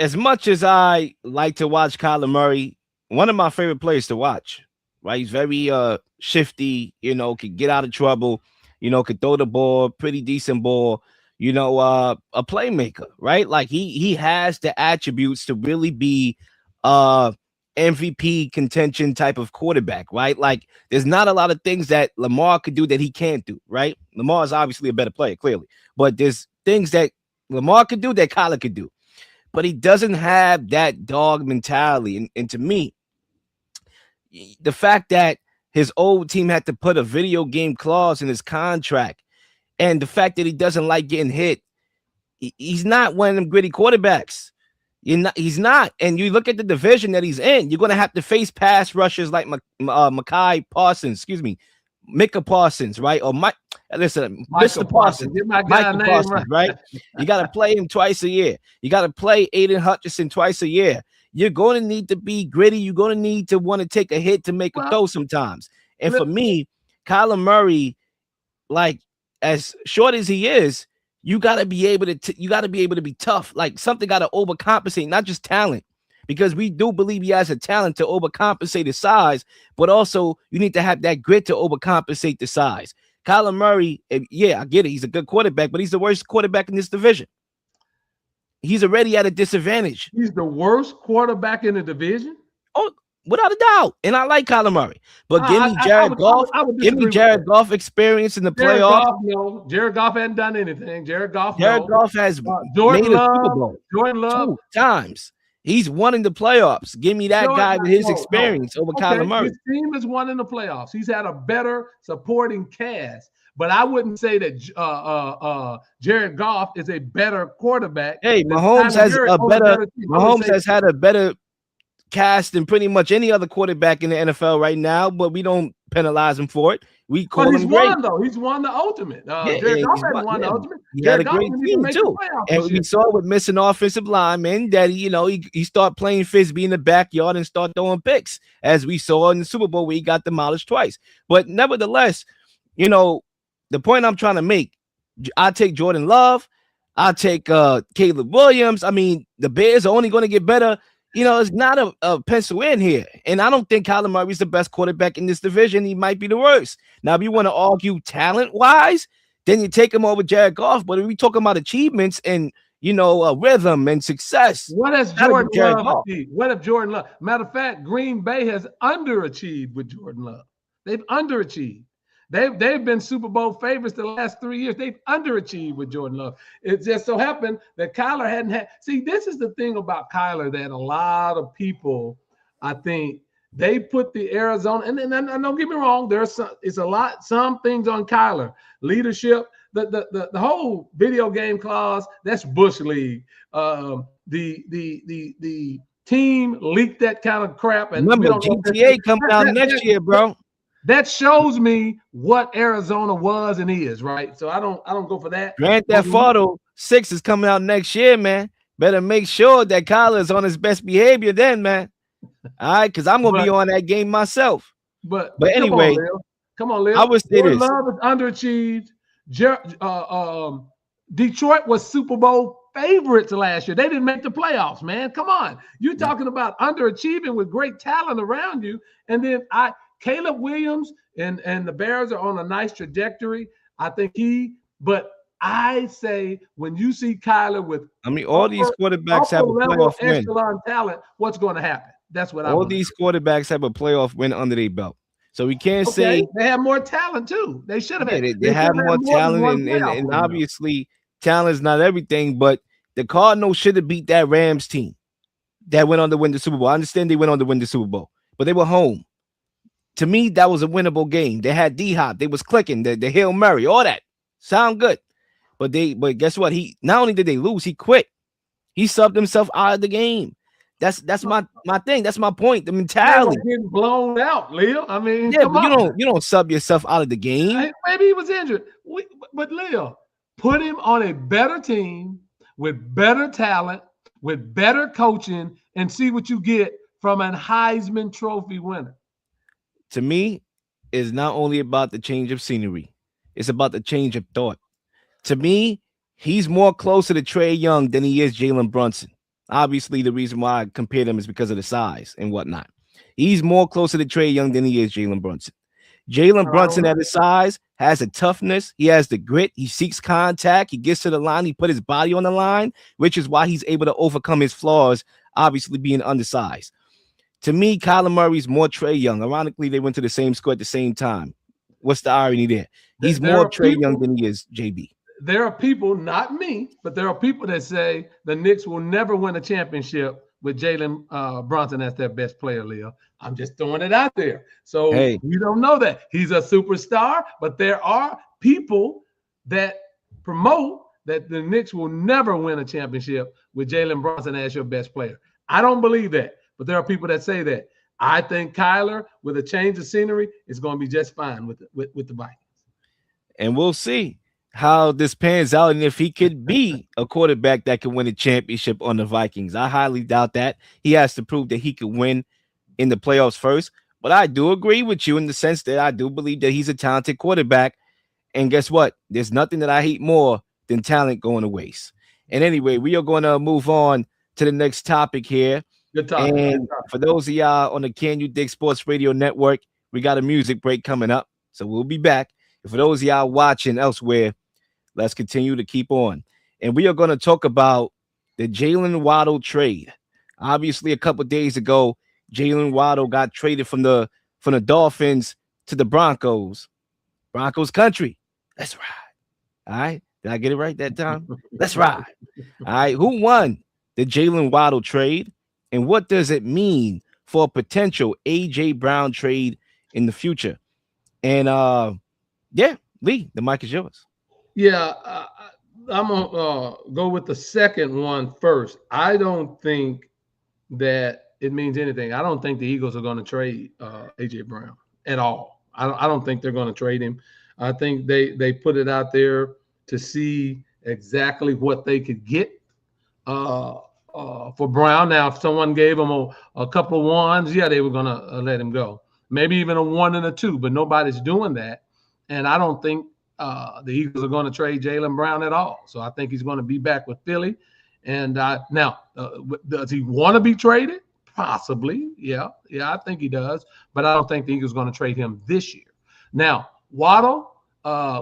as much as I like to watch Kyler Murray, one of my favorite players to watch, right? He's very shifty, could get out of trouble, could throw the ball, pretty decent ball, a playmaker, right? Like he has the attributes to really be MVP contention type of quarterback, right? Like there's not a lot of things that Lamar could do that he can't do, right? Lamar is obviously a better player, clearly, but there's things that Lamar could do that Kyler could do, but he doesn't have that dog mentality. And to me, the fact that his old team had to put a video game clause in his contract, and the fact that he doesn't like getting hit, he's not one of them gritty quarterbacks. He's not. And you look at the division that he's in, you're going to have to face pass rushers like Micah Parsons, right? Or Mr. Parsons. Get my guy Micah name Parsons, right? You got to play him twice a year. You got to play Aiden Hutchinson twice a year. You're going to need to be gritty. You're going to need to want to take a hit to make a throw sometimes. And for me, Kyler Murray, like as short as he is, you got to be able to be tough. Like something got to overcompensate, not just talent, because we do believe he has a talent to overcompensate his size, but also you need to have that grit to overcompensate the size. Kyler Murray, yeah, I get it. He's a good quarterback, but he's the worst quarterback in this division. He's already at a disadvantage. He's the worst quarterback in the division? Oh, without a doubt. And I like Kyler Murray. But give me I Jared would, I would, Goff. I would Give me disagree with Jared that. Goff experience in the Jared playoffs. Goff, no. Jared Goff hadn't done anything. Jared Goff, Jared no. Goff has Jordan made a Super Love, Bowl Jordan Love, 2 times. He's won in the playoffs. Give me that Jordan. guy with his No, no. experience over Okay, Kyler Murray. his team has won in the playoffs. He's had a better supporting cast, but I wouldn't say that Jared Goff is a better quarterback Hey, than Mahomes Kyler has Murray a on a better. better team. I would Mahomes say has had a better cast than pretty much any other quarterback in the NFL right now, but we don't penalize him for it. We But call he's him great. won though. He's won the ultimate. Yeah, Jared Goff he's hasn't won the yeah, ultimate. he had a Jared Goff great didn't even team make the too. playoffs And this we year. saw with missing offensive linemen that he start playing frisbee in the backyard and start throwing picks, as we saw in the Super Bowl where he got demolished twice. But nevertheless, you know, the point I'm trying to make, I take Jordan Love, I take Caleb Williams. I mean, the Bears are only going to get better. It's not a pencil in here. And I don't think Kyler Murray's the best quarterback in this division. He might be the worst. Now, if you want to argue talent-wise, then you take him over Jared Goff. But if we talking about achievements and, rhythm and success, What has gotta be Jordan Jared Love Goff. achieved? What if Jordan Love? Matter of fact, Green Bay has underachieved with Jordan Love. They've underachieved. They've been Super Bowl favorites the last 3 years. They've underachieved with Jordan Love. It just so happened that Kyler hadn't had. See, this is the thing about Kyler that a lot of people, I think, they put the Arizona. And don't get me wrong, some things on Kyler leadership. The whole video game clause, that's Bush League. The team leaked that kind of crap, and we Remember, don't know GTA coming out next year, bro. that shows me what Arizona was and is, right? So I don't go for that. Grand Theft Auto 6 is coming out next year, man. Better make sure that Kyler is on his best behavior then, man. All right, because I'm gonna be on that game myself. But anyway, come on, Leel. I would say this. Love is underachieved. Detroit was Super Bowl favorites last year. They didn't make the playoffs, man. Come on. You're talking about underachieving with great talent around you. And then Caleb Williams and the Bears are on a nice trajectory. I think but I say when you see Kyler with all these quarterbacks have a playoff win. Talent, what's going to happen? That's what all these quarterbacks have a playoff win under their belt. So we can't say they have more talent too. They should have. They have more talent, and obviously talent is not everything. But the Cardinals should have beat that Rams team that went on to win the Super Bowl. I understand they went on to win the Super Bowl, but they were home. To me, that was a winnable game. They had D-Hop. They was clicking. The Hail Mary, all that. Sound good. But guess what? He not only did they lose, he quit. He subbed himself out of the game. That's my thing. That's my point. The mentality. Getting blown out, Leo. I mean, yeah, but you don't sub yourself out of the game. Maybe he was injured. But Leo, put him on a better team with better talent, with better coaching, and see what you get from a Heisman Trophy winner. To me, it's not only about the change of scenery, it's about the change of thought. To me, he's more closer to Trey Young than he is Jalen Brunson. Obviously, the reason why I compare them is because of the size and whatnot. He's more closer to Trey Young than he is Jalen Brunson. Jalen Brunson at his size has a toughness. He has the grit. He seeks contact. He gets to the line. He put his body on the line, which is why he's able to overcome his flaws, obviously being undersized. To me, Kyler Murray's more Trey Young. Ironically, they went to the same school at the same time. What's the irony there? He's more Trey Young than he is JB. There are people, not me, but there are people that say the Knicks will never win a championship with Jalen Brunson as their best player, Leo. I'm just throwing it out there. So we don't know that. He's a superstar, but there are people that promote that the Knicks will never win a championship with Jalen Brunson as your best player. I don't believe that, but there are people that say that. I think Kyler, with a change of scenery, is going to be just fine with the Vikings. And we'll see how this pans out and if he could be a quarterback that can win a championship on the Vikings. I highly doubt that. He has to prove that he could win in the playoffs first. But I do agree with you in the sense that I do believe that he's a talented quarterback. And guess what? There's nothing that I hate more than talent going to waste. And anyway, we are going to move on to the next topic here. Good topic. And for those of y'all on the Can You Dig Sports Radio Network, we got a music break coming up. So we'll be back. And for those of y'all watching elsewhere, let's continue to keep on. And we are going to talk about the Jalen Waddle trade. Obviously, a couple of days ago, Jalen Waddle got traded from the Dolphins to the Broncos. Broncos country. Let's ride. All right. Did I get it right that time? Let's ride. All right. Who won the Jalen Waddle trade? And what does it mean for a potential AJ Brown trade in the future? And yeah, Lee, the mic is yours. Yeah, I'm gonna go with the second one first. I don't think that it means anything. I don't think the Eagles are going to trade AJ Brown at all. I don't think they're going to trade him. I think they put it out there to see exactly what they could get uh, for Brown. Now, if someone gave him a couple of ones, yeah, they were going to let him go. Maybe even a 1 and a 2, but nobody's doing that. And I don't think the Eagles are going to trade Jalen Brown at all. So I think he's going to be back with Philly. And now, does he want to be traded? Possibly. Yeah, I think he does. But I don't think the Eagles are going to trade him this year. Now, Waddle,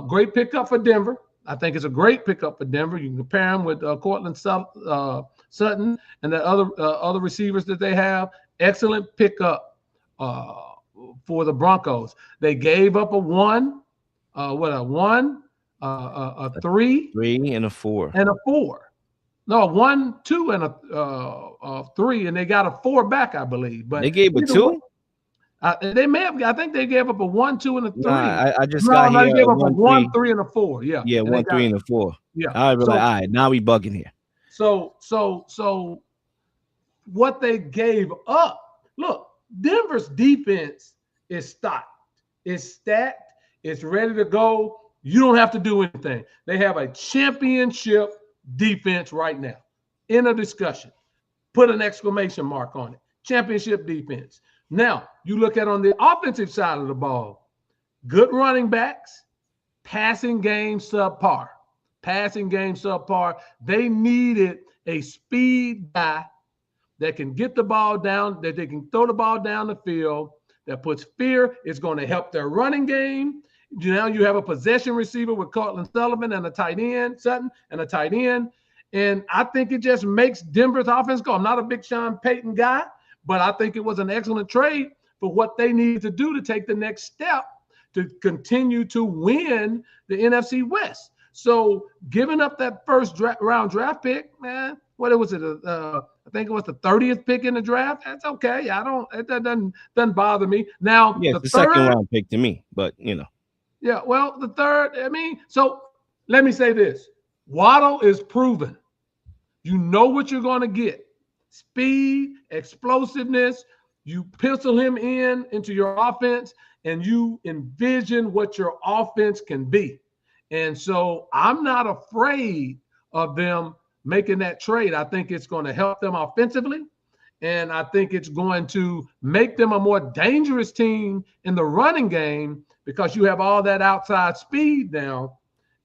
great pickup for Denver. I think it's a great pickup for Denver. You can compare him with Cortland Sutton and the other receivers that they have. Excellent pickup for the Broncos. They gave up a 1, a 3, 3 and a 4. and a 4. No, a 1, 2, and a 3, and they got a 4 back, I believe. But they gave a 2. They may have. I think they gave up a 1, 2, and a 3. Nah, I just got here. They gave up a 1, 3. 3, and a 4. Yeah. Yeah, 1, 3, and a 4. Yeah. I was like, all right, now we bugging here. So what they gave up. Look, Denver's defense is stocked. It's stacked. It's ready to go. You don't have to do anything. They have a championship defense right now. In a discussion. Put an exclamation mark on it. Championship defense. Now, you look at on the offensive side of the ball, good running backs, passing game subpar. Passing game subpar. They needed a speed guy that can get the ball down, that they can throw the ball down the field, that puts fear. It's going to help their running game. Now you have a possession receiver with Cortland Sullivan and a tight end, Sutton, and a tight end. And I think it just makes Denver's offense go. I'm not a big Sean Payton guy, but I think it was an excellent trade for what they needed to do to take the next step to continue to win the NFC West. So giving up that first round draft pick, man, what was it? I think it was the 30th pick in the draft. That's okay. It doesn't bother me. Now, yeah, the second round pick to me, but you know. Yeah, well, the third, so let me say this. Waddle is proven. You know what you're going to get. Speed, explosiveness. You pencil him into your offense, and you envision what your offense can be. And so I'm not afraid of them making that trade. I think it's going to help them offensively, and I think it's going to make them a more dangerous team in the running game because you have all that outside speed now.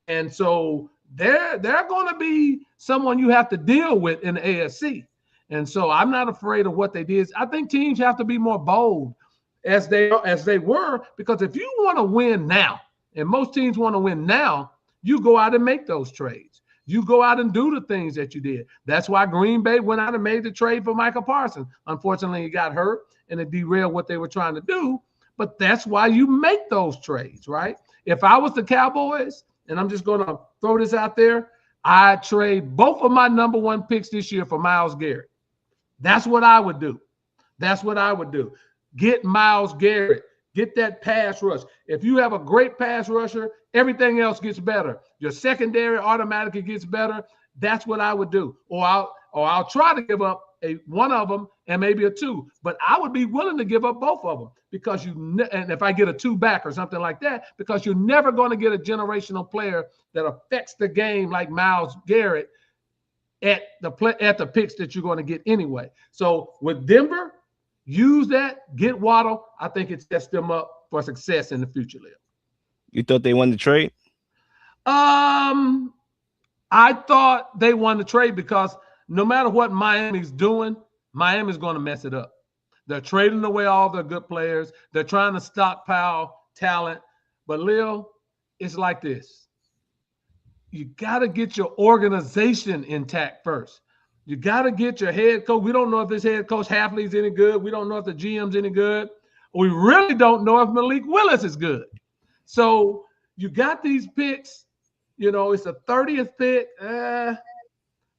And so they're going to be someone you have to deal with in the AFC. And so I'm not afraid of what they did. I think teams have to be more bold as they were, because if you want to win now, and most teams want to win now, you go out and make those trades. You go out and do the things that you did. That's why Green Bay went out and made the trade for Michael Parsons. Unfortunately, he got hurt and it derailed what they were trying to do. But that's why you make those trades, right? If I was the Cowboys, and I'm just going to throw this out there, I'd trade both of my number 1 picks this year for Myles Garrett. That's what I would do. Get Myles Garrett. Get that pass rush. If you have a great pass rusher, everything else gets better. Your secondary automatically gets better. That's what I would do. Or I'll try to give up one of them and maybe a 2. But I would be willing to give up both of them because and if I get a 2 back or something like that, because you're never going to get a generational player that affects the game like Myles Garrett at the picks that you're going to get anyway. So with Denver, use that, get Waddle. I think it sets them up for success in the future, Leel. You thought they won the trade? I thought they won the trade because no matter what Miami's doing, Miami's going to mess it up. They're trading away all their good players. They're trying to stockpile talent. But, Leel, it's like this. You got to get your organization intact first. You got to get your head coach. We don't know if this head coach Halfley's any good. We don't know if the GM's any good. We really don't know if Malik Willis is good. So you got these picks. You know, it's a 30th pick. I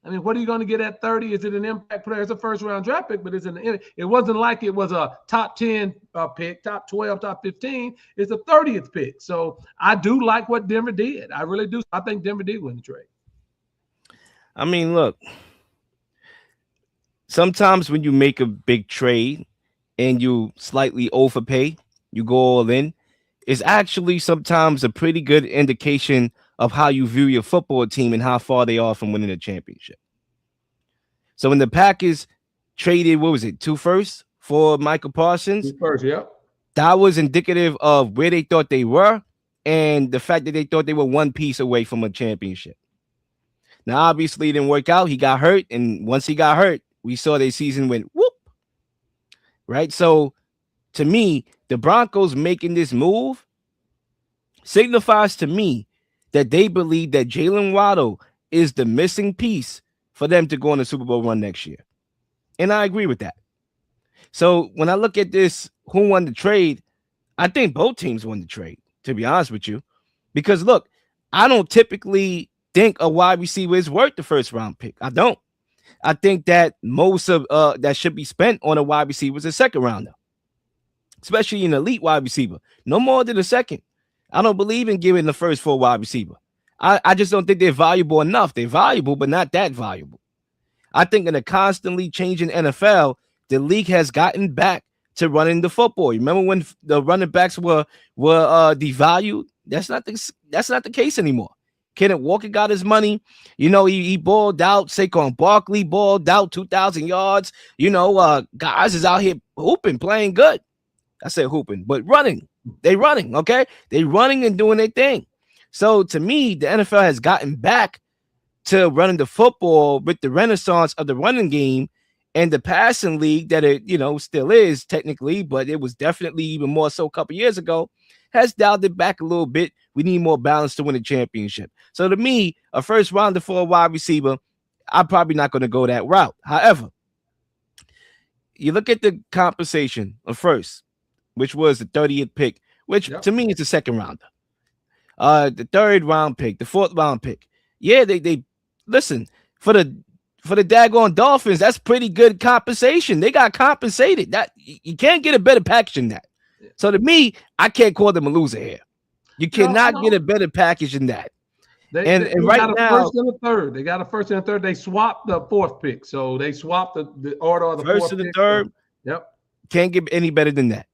mean, what are you going to get at 30? Is it an impact player? It's a first-round draft pick, but it wasn't like it was a top 10 pick, top 12, top 15. It's a 30th pick. So I do like what Denver did. I really do. I think Denver did win the trade. I mean, look, sometimes when you make a big trade and you slightly overpay, you go all in, it's actually sometimes a pretty good indication of how you view your football team and how far they are from winning a championship. So when the Packers traded, what was it, 2 firsts for Michael Parsons? 2 firsts, yep. That was indicative of where they thought they were and the fact that they thought they were one piece away from a championship. Now, obviously, it didn't work out. He got hurt, and once he got hurt, we saw their season went whoop. Right? So, to me, the Broncos making this move signifies to me that they believe that Jalen Waddle is the missing piece for them to go on a Super Bowl run next year. And I agree with that. So when I look at this, who won the trade, I think both teams won the trade, to be honest with you. Because look, I don't typically think a wide receiver is worth the first round pick. I don't. I think that most of that should be spent on a wide receiver is a second rounder, especially an elite wide receiver. No more than a second. I don't believe in giving the first for a wide receiver. I just don't think they're valuable enough. They're valuable, but not that valuable. I think in a constantly changing NFL, the league has gotten back to running the football. Remember when the running backs were devalued? That's not the case anymore. Kenneth Walker got his money. You know, he balled out. Saquon Barkley balled out 2,000 yards. You know, guys is out here hooping, playing good. I said hooping, but running. They running, okay? They running and doing their thing. So to me, the NFL has gotten back to running the football with the renaissance of the running game and the passing league that it, you know, still is technically, but it was definitely even more so a couple years ago, has dialed it back a little bit. We need more balance to win a championship. So to me, a first rounder for a wide receiver, I'm probably not going to go that route. However, you look at the compensation of first, which was the 30th pick, which to me is a second rounder. The third round pick, the fourth round pick. Yeah, they listen for the daggone Dolphins. That's pretty good compensation. They got compensated. That you can't get a better package than that. So to me, I can't call them a loser here. You cannot get a better package than that. They right got a now, first and a third. They got a first and a third. They swapped the fourth pick, so they swapped the order of the first fourth and the pick. third. Yep, can't get any better than that.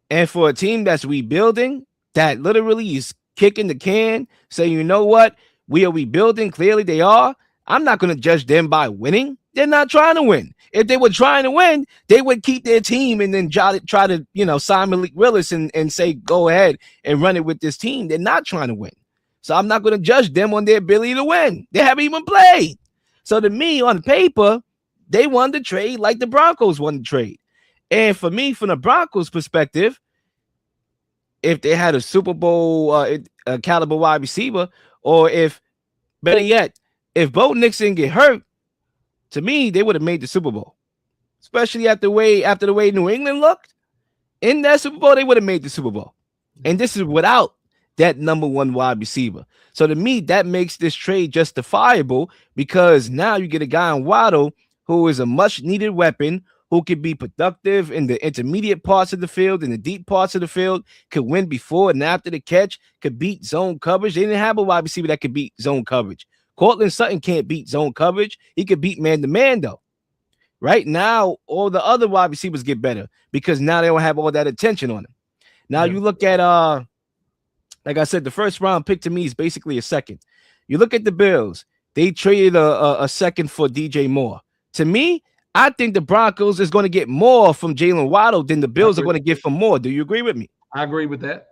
And for a team that's rebuilding, that literally is kicking the can, saying, you know what, we are rebuilding. Clearly, they are. I'm not going to judge them by winning. They're not trying to win. If they were trying to win, they would keep their team and then try to sign Malik Willis and say, go ahead and run it with this team. They're not trying to win. So I'm not going to judge them on their ability to win. They haven't even played. So to me, on paper, they won the trade like the Broncos won the trade. And for me, from the Broncos' perspective, if they had a Super Bowl caliber wide receiver, or if, better yet, if Bo Nixon get hurt, to me, they would have made the Super Bowl. Especially after the way New England looked. In that Super Bowl, they would have made the Super Bowl. And this is without that number one wide receiver. So to me, that makes this trade justifiable because now you get a guy in Waddle who is a much needed weapon, who could be productive in the intermediate parts of the field, in the deep parts of the field, could win before and after the catch, could beat zone coverage. They didn't have a wide receiver that could beat zone coverage. Cortland Sutton can't beat zone coverage. He could beat man-to-man, though. Right now, all the other wide receivers get better because now they don't have all that attention on them. Now you look at, like I said, the first round pick to me is basically a second. You look at the Bills. They traded a second for DJ Moore. To me, I think the Broncos is going to get more from Jalen Waddle than the Bills are going to get from Moore. Do you agree with me? I agree with that.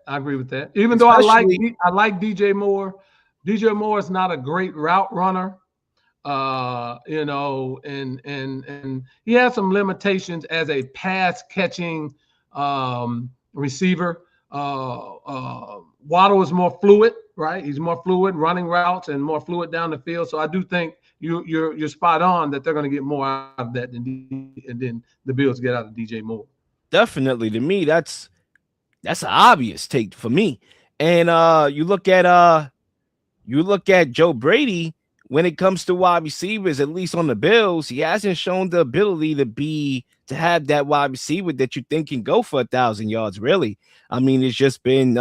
Even though I like DJ Moore. DJ Moore is not a great route runner, and he has some limitations as a pass catching receiver. Waddle is more fluid, right? He's more fluid running routes and more fluid down the field. So I do think you're spot on that they're going to get more out of that and then the Bills get out of DJ Moore. Definitely, to me, that's an obvious take for me. And you look at Joe Brady when it comes to wide receivers, at least on the Bills, he hasn't shown the ability to have that wide receiver that you think can go for 1,000 yards. Really, I mean, it's just been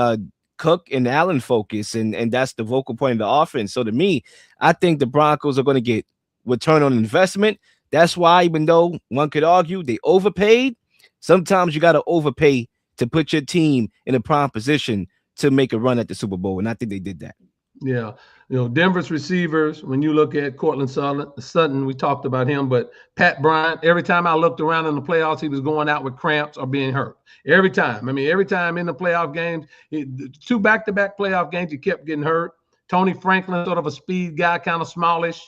Cook and Allen focus, and that's the vocal point of the offense. So to me, I think the Broncos are going to get return on investment. That's why, even though one could argue they overpaid, sometimes you got to overpay to put your team in a prime position to make a run at the Super Bowl, and I think they did that. Yeah. Denver's receivers, when you look at Cortland Sutton, we talked about him, but Pat Bryant, every time I looked around in the playoffs, he was going out with cramps or being hurt. Every time. I mean, every time in the playoff games, two back-to-back playoff games, he kept getting hurt. Tony Franklin, sort of a speed guy, kind of smallish.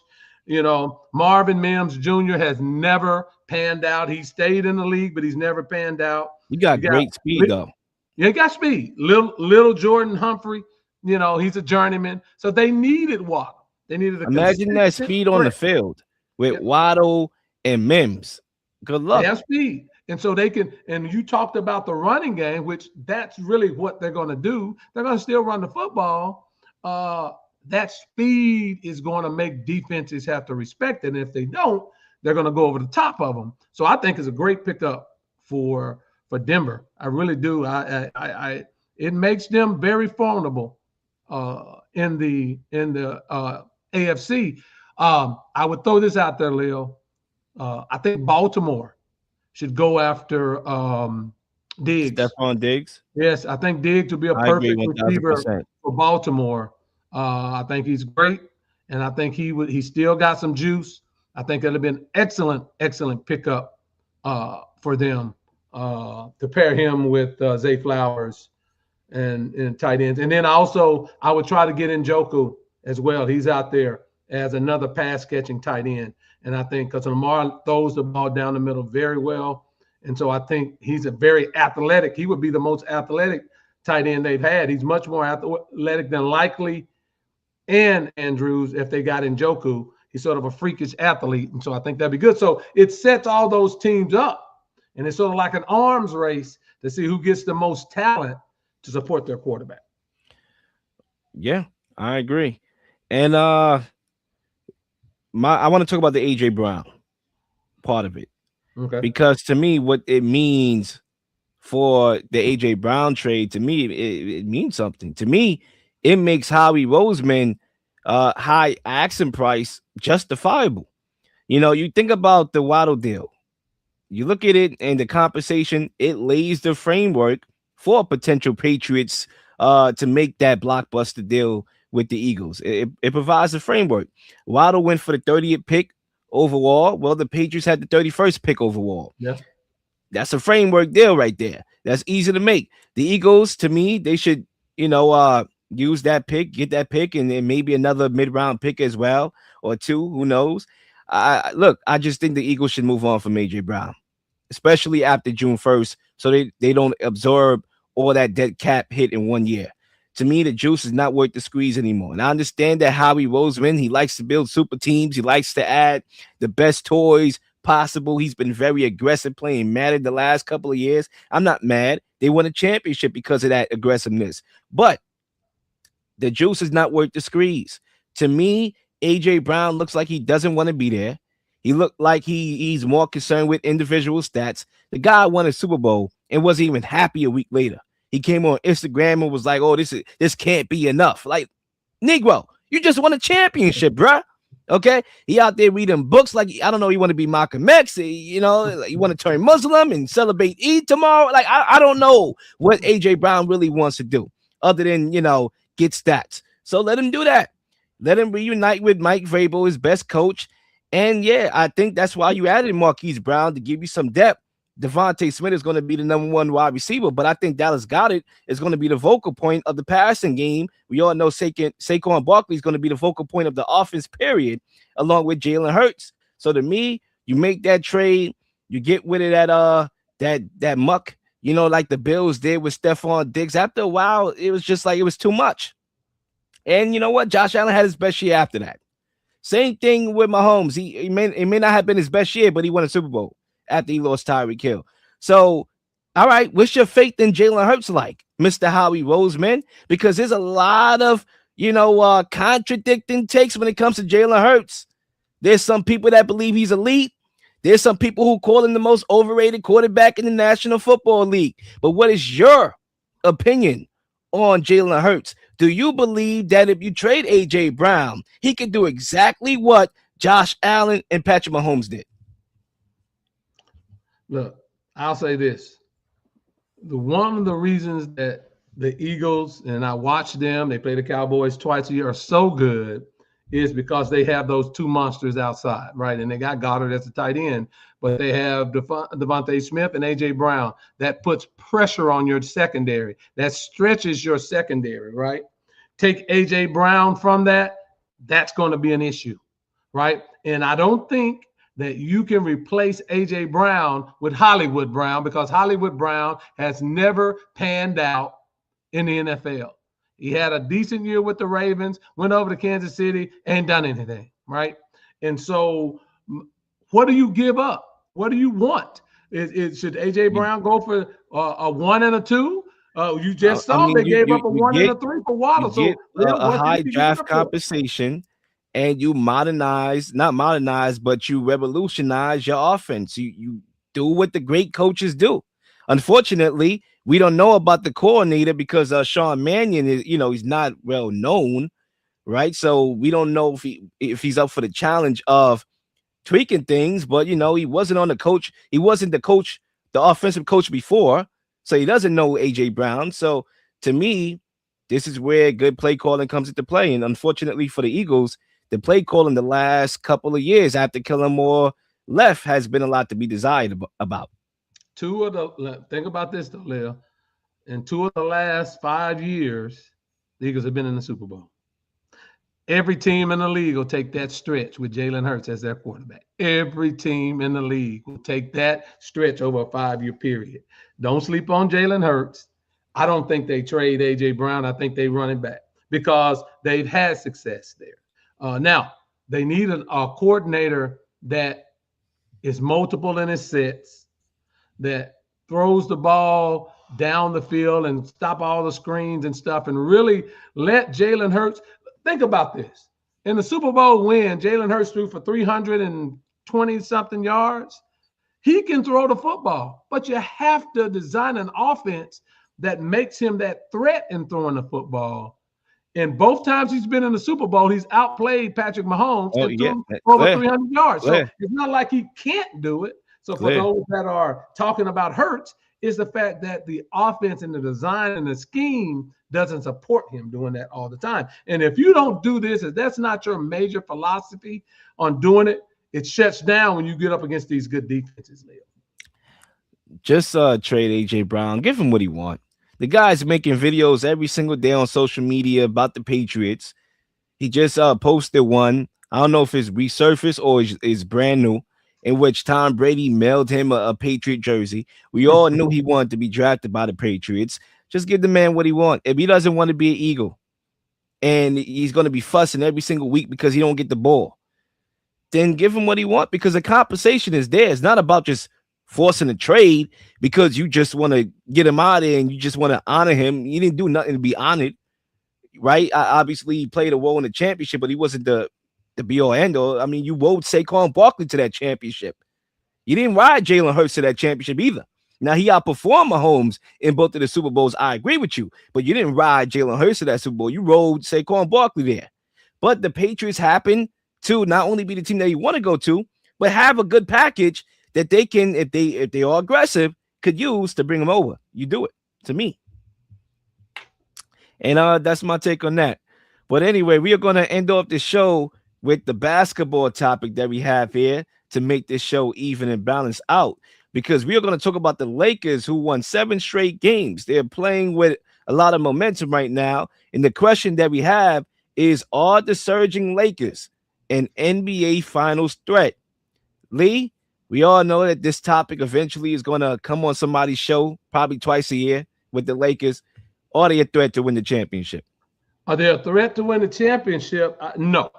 Marvin Mims Jr. has never panned out. He stayed in the league, but he's never panned out. You got great speed, though. Yeah, he got speed. Little Jordan Humphrey. He's a journeyman. So they needed Waddle. They needed imagine that speed on the field with Waddle and Mims. Good luck. They have speed. And so they can, and you talked about the running game, which that's really what they're going to do. They're going to still run the football. That speed is going to make defenses have to respect it. And if they don't, they're going to go over the top of them. So I think it's a great pickup for Denver. I really do. It makes them very formidable in the AFC. I would throw this out there, Leel. I think Baltimore should go after Diggs. Stephon Diggs? Yes, I think Diggs would be a perfect receiver for Baltimore. I think he's great, and I think he still got some juice. I think it'll be an excellent pickup for them to pair him with Zay Flowers and tight ends. And then also I would try to get Njoku as well. He's out there as another pass catching tight end. And I think because Lamar throws the ball down the middle very well. And so I think he's a very athletic. He would be the most athletic tight end they've had. He's much more athletic than Likely and Andrews if they got Njoku. He's sort of a freakish athlete. And so I think that'd be good. So it sets all those teams up. And it's sort of like an arms race to see who gets the most talent to support their quarterback. Yeah, I agree. And I want to talk about the AJ Brown part of it. Okay. Because to me, what it means for the AJ Brown trade, to me, it means something. To me, it makes Howie Roseman high asking price justifiable. You think about the Waddle deal. You look at it and the compensation, it lays the framework for potential Patriots to make that blockbuster deal with the Eagles. It provides a framework. Waddle went for the 30th pick overall. Well, the Patriots had the 31st pick overall. Yeah. That's a framework deal right there. That's easy to make. The Eagles, to me, they should, use that pick, get that pick, and then maybe another mid-round pick as well, or two, who knows. I just think the Eagles should move on from AJ Brown, especially after June 1st, so they don't absorb all that dead cap hit in 1 year. To me, the juice is not worth the squeeze anymore. And I understand that Howie Roseman, he likes to build super teams. He likes to add the best toys possible. He's been very aggressive playing Madden the last couple of years. I'm not mad. They won a championship because of that aggressiveness. But the juice is not worth the squeeze. To me, AJ Brown looks like he doesn't want to be there. He looked like he's more concerned with individual stats. The guy won a Super Bowl and wasn't even happy a week later. He came on Instagram and was like, "Oh, this can't be enough." Like, Negro, you just won a championship, bruh. Okay, he out there reading books like, I don't know, he want to be Malcolm X, you want to turn Muslim and celebrate Eid tomorrow. Like, I don't know what AJ Brown really wants to do other than get stats. So let him do that. Let him reunite with Mike Vrabel, his best coach. And yeah, I think that's why you added Marquise Brown, to give you some depth. Devontae Smith is going to be the number one wide receiver, but I think Dallas Goedert is going to be the vocal point of the passing game. We all know Saquon Barkley is going to be the vocal point of the offense, period, along with Jalen Hurts. So to me, you make that trade, you get rid of that muck like the Bills did with Stephon Diggs. After a while, it was just like it was too much. And you know what? Josh Allen had his best year after that. Same thing with Mahomes. It may not have been his best year, but he won a Super Bowl after he lost Tyreek Hill. So, all right, what's your faith in Jalen Hurts like, Mr. Howie Roseman? Because there's a lot of contradicting takes when it comes to Jalen Hurts. There's some people that believe he's elite. There's some people who call him the most overrated quarterback in the National Football League. But what is your opinion on Jalen Hurts? Do you believe that if you trade A.J. Brown, he can do exactly what Josh Allen and Patrick Mahomes did? Look, I'll say this. One of the reasons that the Eagles, and I watch them, they play the Cowboys twice a year, are so good is because they have those two monsters outside, right? And they got Goddard as a tight end, but they have Devontae Smith and A.J. Brown. That puts pressure on your secondary. That stretches your secondary, right? Take A.J. Brown from that, that's going to be an issue, right? And I don't think that you can replace A.J. Brown with Hollywood Brown, because Hollywood Brown has never panned out in the NFL. He had a decent year with the Ravens, went over to Kansas City, ain't done anything, right? And so what do you give up? What do you want? Should A.J. Brown go for a 1 and a 2? You just saw they gave up a 1 and a 3 for Waddle. You get So a what high did you draft get compensation, and you not modernize, but you revolutionize your offense. You do what the great coaches do. Unfortunately, we don't know about the coordinator because Sean Mannion is, he's not well known, right? So we don't know if he's up for the challenge of tweaking things, but he wasn't on the coach. He wasn't the offensive coach before, so he doesn't know AJ Brown. So to me, this is where good play calling comes into play. And unfortunately for the Eagles, the play calling the last couple of years after Kellen Moore left has been a lot to be desired about. Think about this though, Leel. In 2 of the last 5 years, the Eagles have been in the Super Bowl. Every team in the league will take that stretch with Jalen Hurts as their quarterback. Every team in the league will take that stretch over a 5-year period. Don't sleep on Jalen Hurts. I don't think they trade A.J. Brown. I think they run it back because they've had success there. Now, they need a coordinator that is multiple in his sets, that throws the ball down the field and stop all the screens and stuff, and really let Jalen Hurts. Think about this. In the Super Bowl win, Jalen Hurts threw for 320-something yards. He can throw the football, but you have to design an offense that makes him that threat in throwing the football. And both times he's been in the Super Bowl, he's outplayed Patrick Mahomes and threw over 300 yards. So it's not like he can't do it. So for those that are talking about Hurts, is the fact that the offense and the design and the scheme doesn't support him doing that all the time. And if you don't do this, if that's not your major philosophy on doing it, it shuts down when you get up against these good defenses, Leel. Just trade A.J. Brown. Give him what he wants. The guy's making videos every single day on social media about the Patriots. He just posted one. I don't know if it's resurfaced or is brand new, in which Tom Brady mailed him a Patriot jersey. We all knew he wanted to be drafted by the Patriots. Just give the man what he wants. If he doesn't want to be an Eagle and he's going to be fussing every single week because he don't get the ball, then give him what he wants, because the compensation is there. It's not about just forcing a trade because you just want to get him out of there and you just want to honor him. He didn't do nothing to be honored, right? Obviously, he played a role in the championship, but he wasn't the be-all, end-all. I mean, you rode Saquon Barkley to that championship. You didn't ride Jalen Hurts to that championship either. Now, he outperformed Mahomes in both of the Super Bowls. I agree with you, but you didn't ride Jalen Hurts to that Super Bowl. You rode Saquon Barkley there. But the Patriots happen to not only be the team that you want to go to, but have a good package that they can, if they are aggressive, could use to bring them over. You do it, to me. And that's my take on that. But anyway, we are going to end off the show with the basketball topic that we have here to make this show even and balanced out, because we are going to talk about the Lakers, who won 7 straight games. They're playing with a lot of momentum right now. And the question that we have is, are the surging Lakers an NBA Finals threat? Lee, We all know that this topic eventually is going to come on somebody's show, probably twice a year with the Lakers. Are they a threat to win the championship? Are they a threat to win the championship? No,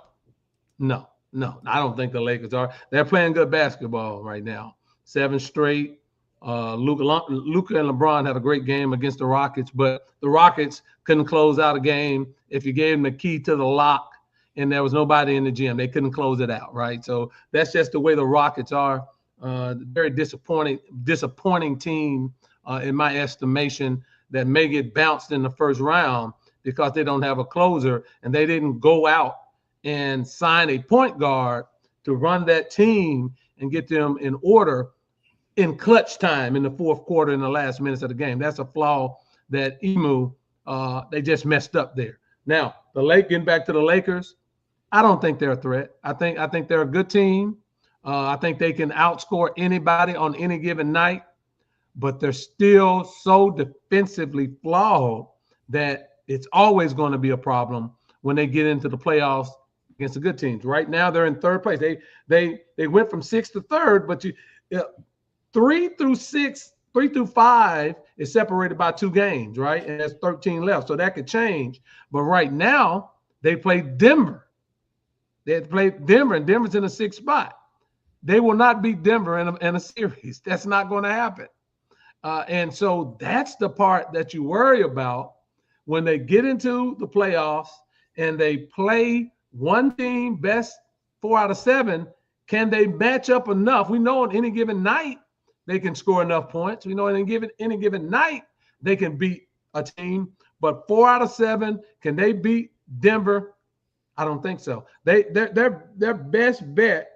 no, no. I don't think the Lakers are. They're playing good basketball right now. Seven straight. Luka and LeBron had a great game against the Rockets, but the Rockets couldn't close out a game. If you gave them the key to the lock and there was nobody in the gym, they couldn't close it out, right? So that's just the way the Rockets are. Very disappointing team in my estimation that may get bounced in the first round because they don't have a closer and they didn't go out and sign a point guard to run that team and get them in order in clutch time in the fourth quarter in the last minutes of the game. That's a flaw that they just messed up there. Now, getting back to the Lakers, I don't think they're a threat. I think they're a good team. I think they can outscore anybody on any given night, but they're still so defensively flawed that it's always going to be a problem when they get into the playoffs against the good teams. Right now, they're in third place. They went from sixth to third, but 3 through 5 is separated by 2 games, right? And there's 13 left, so that could change. But right now, they play Denver. They play Denver, and Denver's in the 6th spot. They will not beat Denver in a series. That's not going to happen. And so that's the part that you worry about when they get into the playoffs and they play one team best 4 out of 7. Can they match up enough? We know on any given night they can score enough points. We know in any given night they can beat a team. But 4 out of 7, can they beat Denver? I don't think so. Their best bet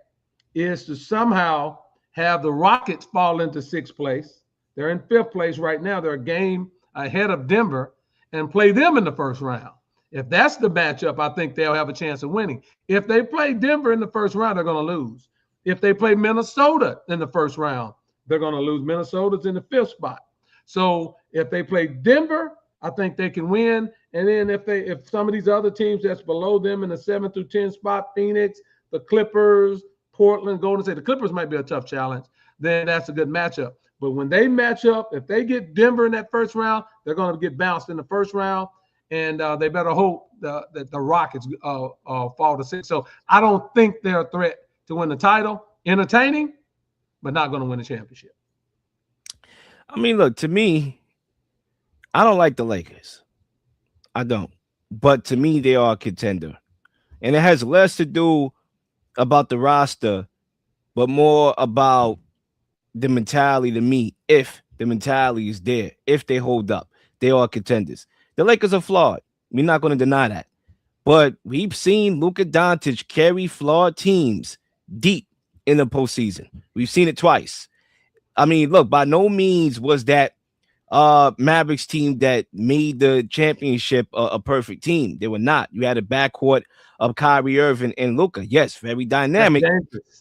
is to somehow have the Rockets fall into 6th place. They're in 5th place right now. They're a game ahead of Denver and play them in the first round. If that's the matchup, I think they'll have a chance of winning. If they play Denver in the first round, they're going to lose. If they play Minnesota in the first round, they're going to lose. Minnesota's in the 5th spot. So if they play Denver, I think they can win. And then if some of these other teams that's below them in the 7 through 10 spot, Phoenix, the Clippers, Portland, Golden State, the Clippers might be a tough challenge, then that's a good matchup. But when they match up, if they get Denver in that first round, they're going to get bounced in the first round. And they better hope that the Rockets fall to 6. So I don't think they're a threat to win the title. Entertaining, but not going to win the championship. I mean, look, to me, I don't like the Lakers. I don't. But to me, they are a contender. And it has less to do about the roster, but more about the mentality to me. If the mentality is there, if they hold up, they are contenders. The Lakers are flawed. We're not going to deny that. But we've seen Luka Doncic carry flawed teams deep in the postseason. We've seen it twice. I mean, look, by no means was that Mavericks team that made the championship a perfect team. They were not. You had a backcourt of Kyrie Irving and Luka. Yes, very dynamic,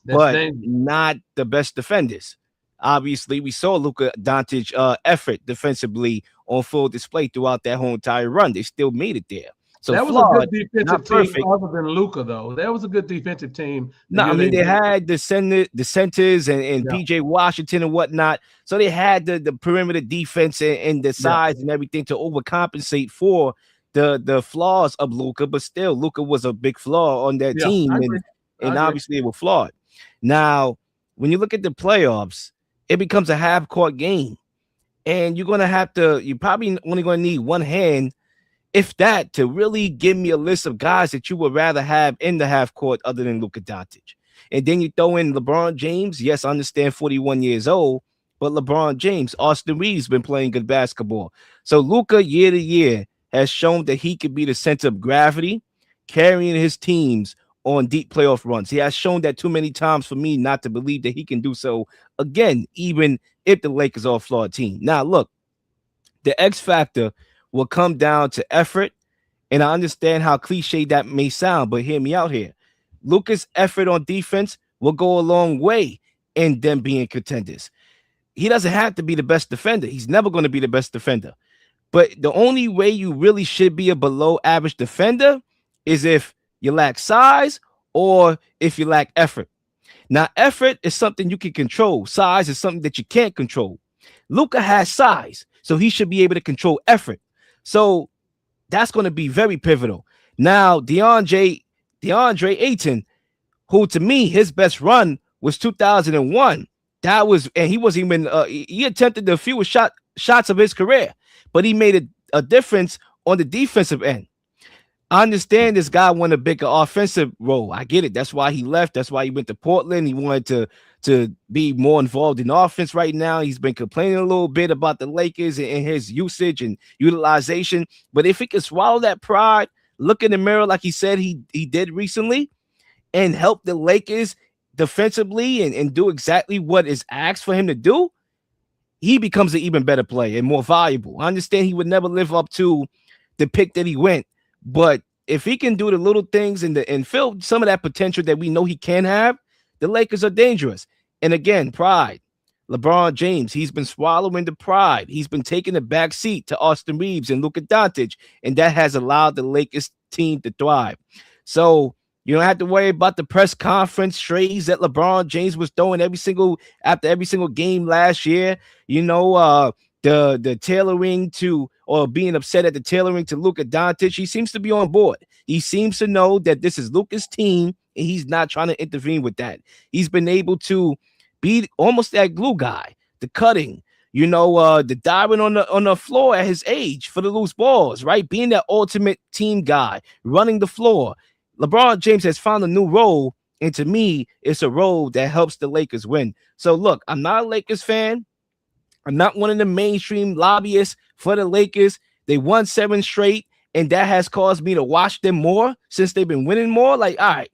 but not the best defenders. Obviously, we saw Luka Doncic effort defensively on full display throughout that whole entire run. They still made it there. So that was flawed, a good defensive team other than Luka, though. That was a good defensive team. No, I mean, they had the centers and PJ Washington and whatnot. So they had the perimeter defense and the size and everything to overcompensate for the flaws of Luka. But still, Luka was a big flaw on that team. And obviously, they were flawed. Now, when you look at the playoffs, it becomes a half-court game. And you're probably only going to need one hand, if that, to really give me a list of guys that you would rather have in the half court other than Luka Doncic. And then you throw in LeBron James. Yes, I understand 41 years old, but LeBron James, Austin Reeves been playing good basketball. So Luka, year to year, has shown that he could be the center of gravity, carrying his teams on deep playoff runs. He has shown that too many times for me not to believe that he can do so again, even if the Lakers are a flawed team. Now, look, the X factor will come down to effort. And I understand how cliche that may sound, but hear me out here. Luka's effort on defense will go a long way in them being contenders. He doesn't have to be the best defender. He's never going to be the best defender. But the only way you really should be a below average defender is if you lack size or if you lack effort. Now, effort is something you can control. Size is something that you can't control. Luka has size, so he should be able to control effort. So that's going to be very pivotal. Now, DeAndre Ayton, who to me his best run was 2001. That was, and he wasn't even he attempted the fewest shots of his career, but he made a difference on the defensive end. I understand this guy wanted a bigger offensive role. I get it. That's why he left. That's why he went to Portland. He wanted to be more involved in offense right now. He's been complaining a little bit about the Lakers and his usage and utilization. But if he could swallow that pride, look in the mirror like he said he did recently, and help the Lakers defensively and do exactly what is asked for him to do, he becomes an even better player and more valuable. I understand he would never live up to the pick that he went, but if he can do the little things and fill some of that potential that we know he can have, the Lakers are dangerous. And again, pride. LeBron James, he's been swallowing the pride. He's been taking the back seat to Austin Reeves and Luka Doncic, and that has allowed the Lakers team to thrive. So you don't have to worry about the press conference strays that LeBron James was throwing after every single game last year. You know, the tailoring to, or being upset at the tailoring to Luka Doncic. He seems to be on board. He seems to know that this is Luka's team, and he's not trying to intervene with that. He's been able to be almost that glue guy, the cutting, the diving on the floor at his age for the loose balls, right? Being that ultimate team guy, running the floor. LeBron James has found a new role, and to me, it's a role that helps the Lakers win. So look, I'm not a Lakers fan. I'm not one of the mainstream lobbyists for the Lakers. They won 7 straight, and that has caused me to watch them more since they've been winning more. Like, all right,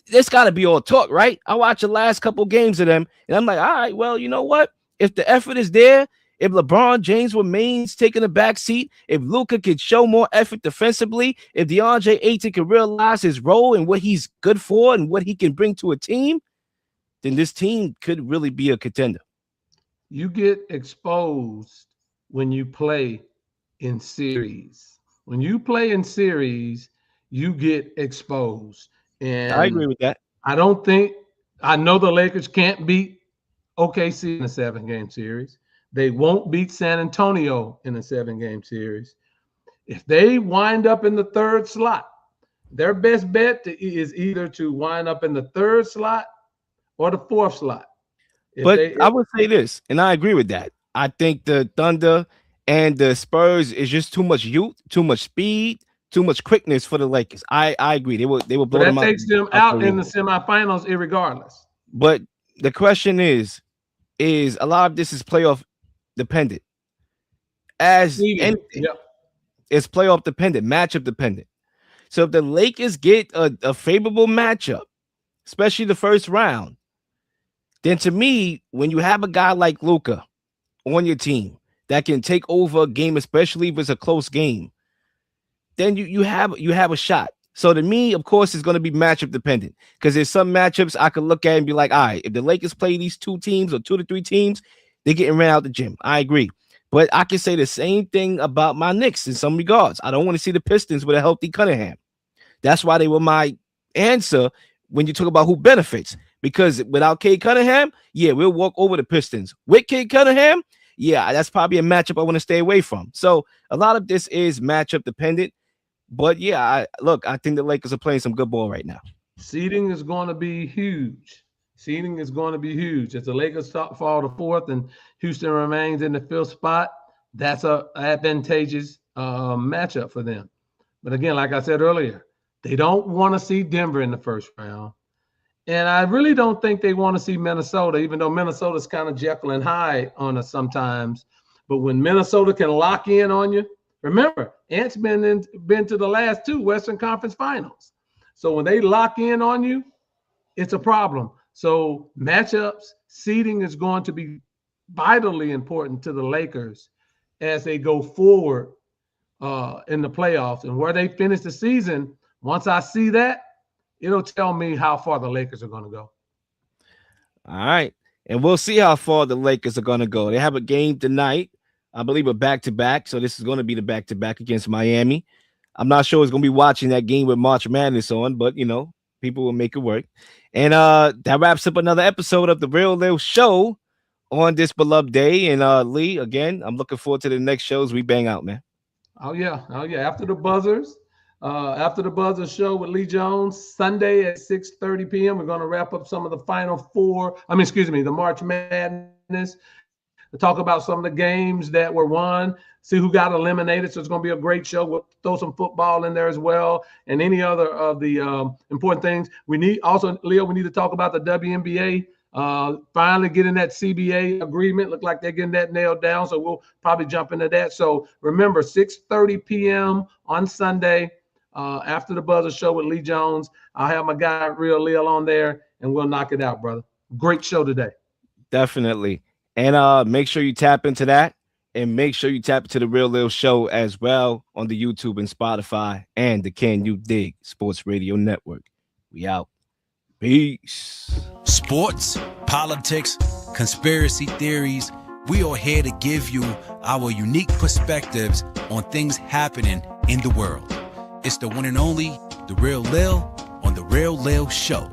this got to be all talk, right? I watched the last couple games of them, and I'm like, all right, well, you know what? If the effort is there, if LeBron James remains taking a back seat, if Luka could show more effort defensively, if DeAndre Ayton can realize his role and what he's good for and what he can bring to a team, then this team could really be a contender. You get exposed when you play in series. When you play in series, you get exposed. I And agree with that. I know the Lakers can't beat OKC in a 7-game series. They won't beat San Antonio in a 7-game series. If they wind up in the 3rd slot, their best bet is either to wind up in the 3rd slot or the 4th slot. I would say this, and I agree with that. I think the Thunder and the Spurs is just too much youth, too much speed, too much quickness for the Lakers. I agree. They will blow them out. That takes them out in the semifinals, irregardless. But the question is a lot of this is playoff dependent. As anything, it's playoff dependent, matchup dependent. So if the Lakers get a favorable matchup, especially the first round, then to me, when you have a guy like Luka on your team that can take over a game, especially if it's a close game, then you have a shot. So to me, of course, it's going to be matchup dependent, because there's some matchups I could look at and be like, all right, if the Lakers play these 2 teams or 2 to 3 teams, they're getting ran out the gym. I agree. But I can say the same thing about my Knicks in some regards. I don't want to see the Pistons with a healthy Cunningham. That's why they were my answer when you talk about who benefits. Because without Cade Cunningham, yeah, we'll walk over the Pistons. With Cade Cunningham, yeah, that's probably a matchup I want to stay away from. So a lot of this is matchup dependent. But yeah, I think the Lakers are playing some good ball right now. Seeding is going to be huge. Seeding is going to be huge. If the Lakers fall to 4th and Houston remains in the 5th spot, that's a advantageous matchup for them. But again, like I said earlier, they don't want to see Denver in the 1st round. And I really don't think they want to see Minnesota, even though Minnesota's kind of Jekyll and Hyde on us sometimes. But when Minnesota can lock in on you, remember, Ant's been to the last 2 Western Conference Finals. So when they lock in on you, it's a problem. So matchups, seeding is going to be vitally important to the Lakers as they go forward in the playoffs. And where they finish the season, once I see that, it'll tell me how far the Lakers are going to go. All right. And we'll see how far the Lakers are going to go. They have a game tonight, I believe a back-to-back. So this is going to be the back-to-back against Miami. I'm not sure it's going to be watching that game with March Madness on, but, People will make it work. And that wraps up another episode of the Real Lil Show on this beloved day. And Lee, again, I'm looking forward to the next shows we bang out, man. Oh yeah, oh yeah. After the buzzers show with Lee Jones Sunday at 6:30 p.m. We're going to wrap up some of the Final Four. The March Madness. To talk about some of the games that were won. See who got eliminated. So it's going to be a great show. We'll throw some football in there as well, and any other of the important things. We need also, Leo. We need to talk about the WNBA. Finally getting that CBA agreement. Look like they're getting that nailed down. So we'll probably jump into that. So remember, 6:30 p.m. on Sunday, after the buzzer show with Lee Jones. I'll have my guy Real Leel on there, and we'll knock it out, brother. Great show today. Definitely. And make sure you tap into that. And make sure you tap into the Real Lil Show as well on the YouTube and Spotify and the Can You Dig Sports Radio Network. We out. Peace. Sports, politics, conspiracy theories. We are here to give you our unique perspectives on things happening in the world. It's the one and only, The Real Lil on The Real Lil Show.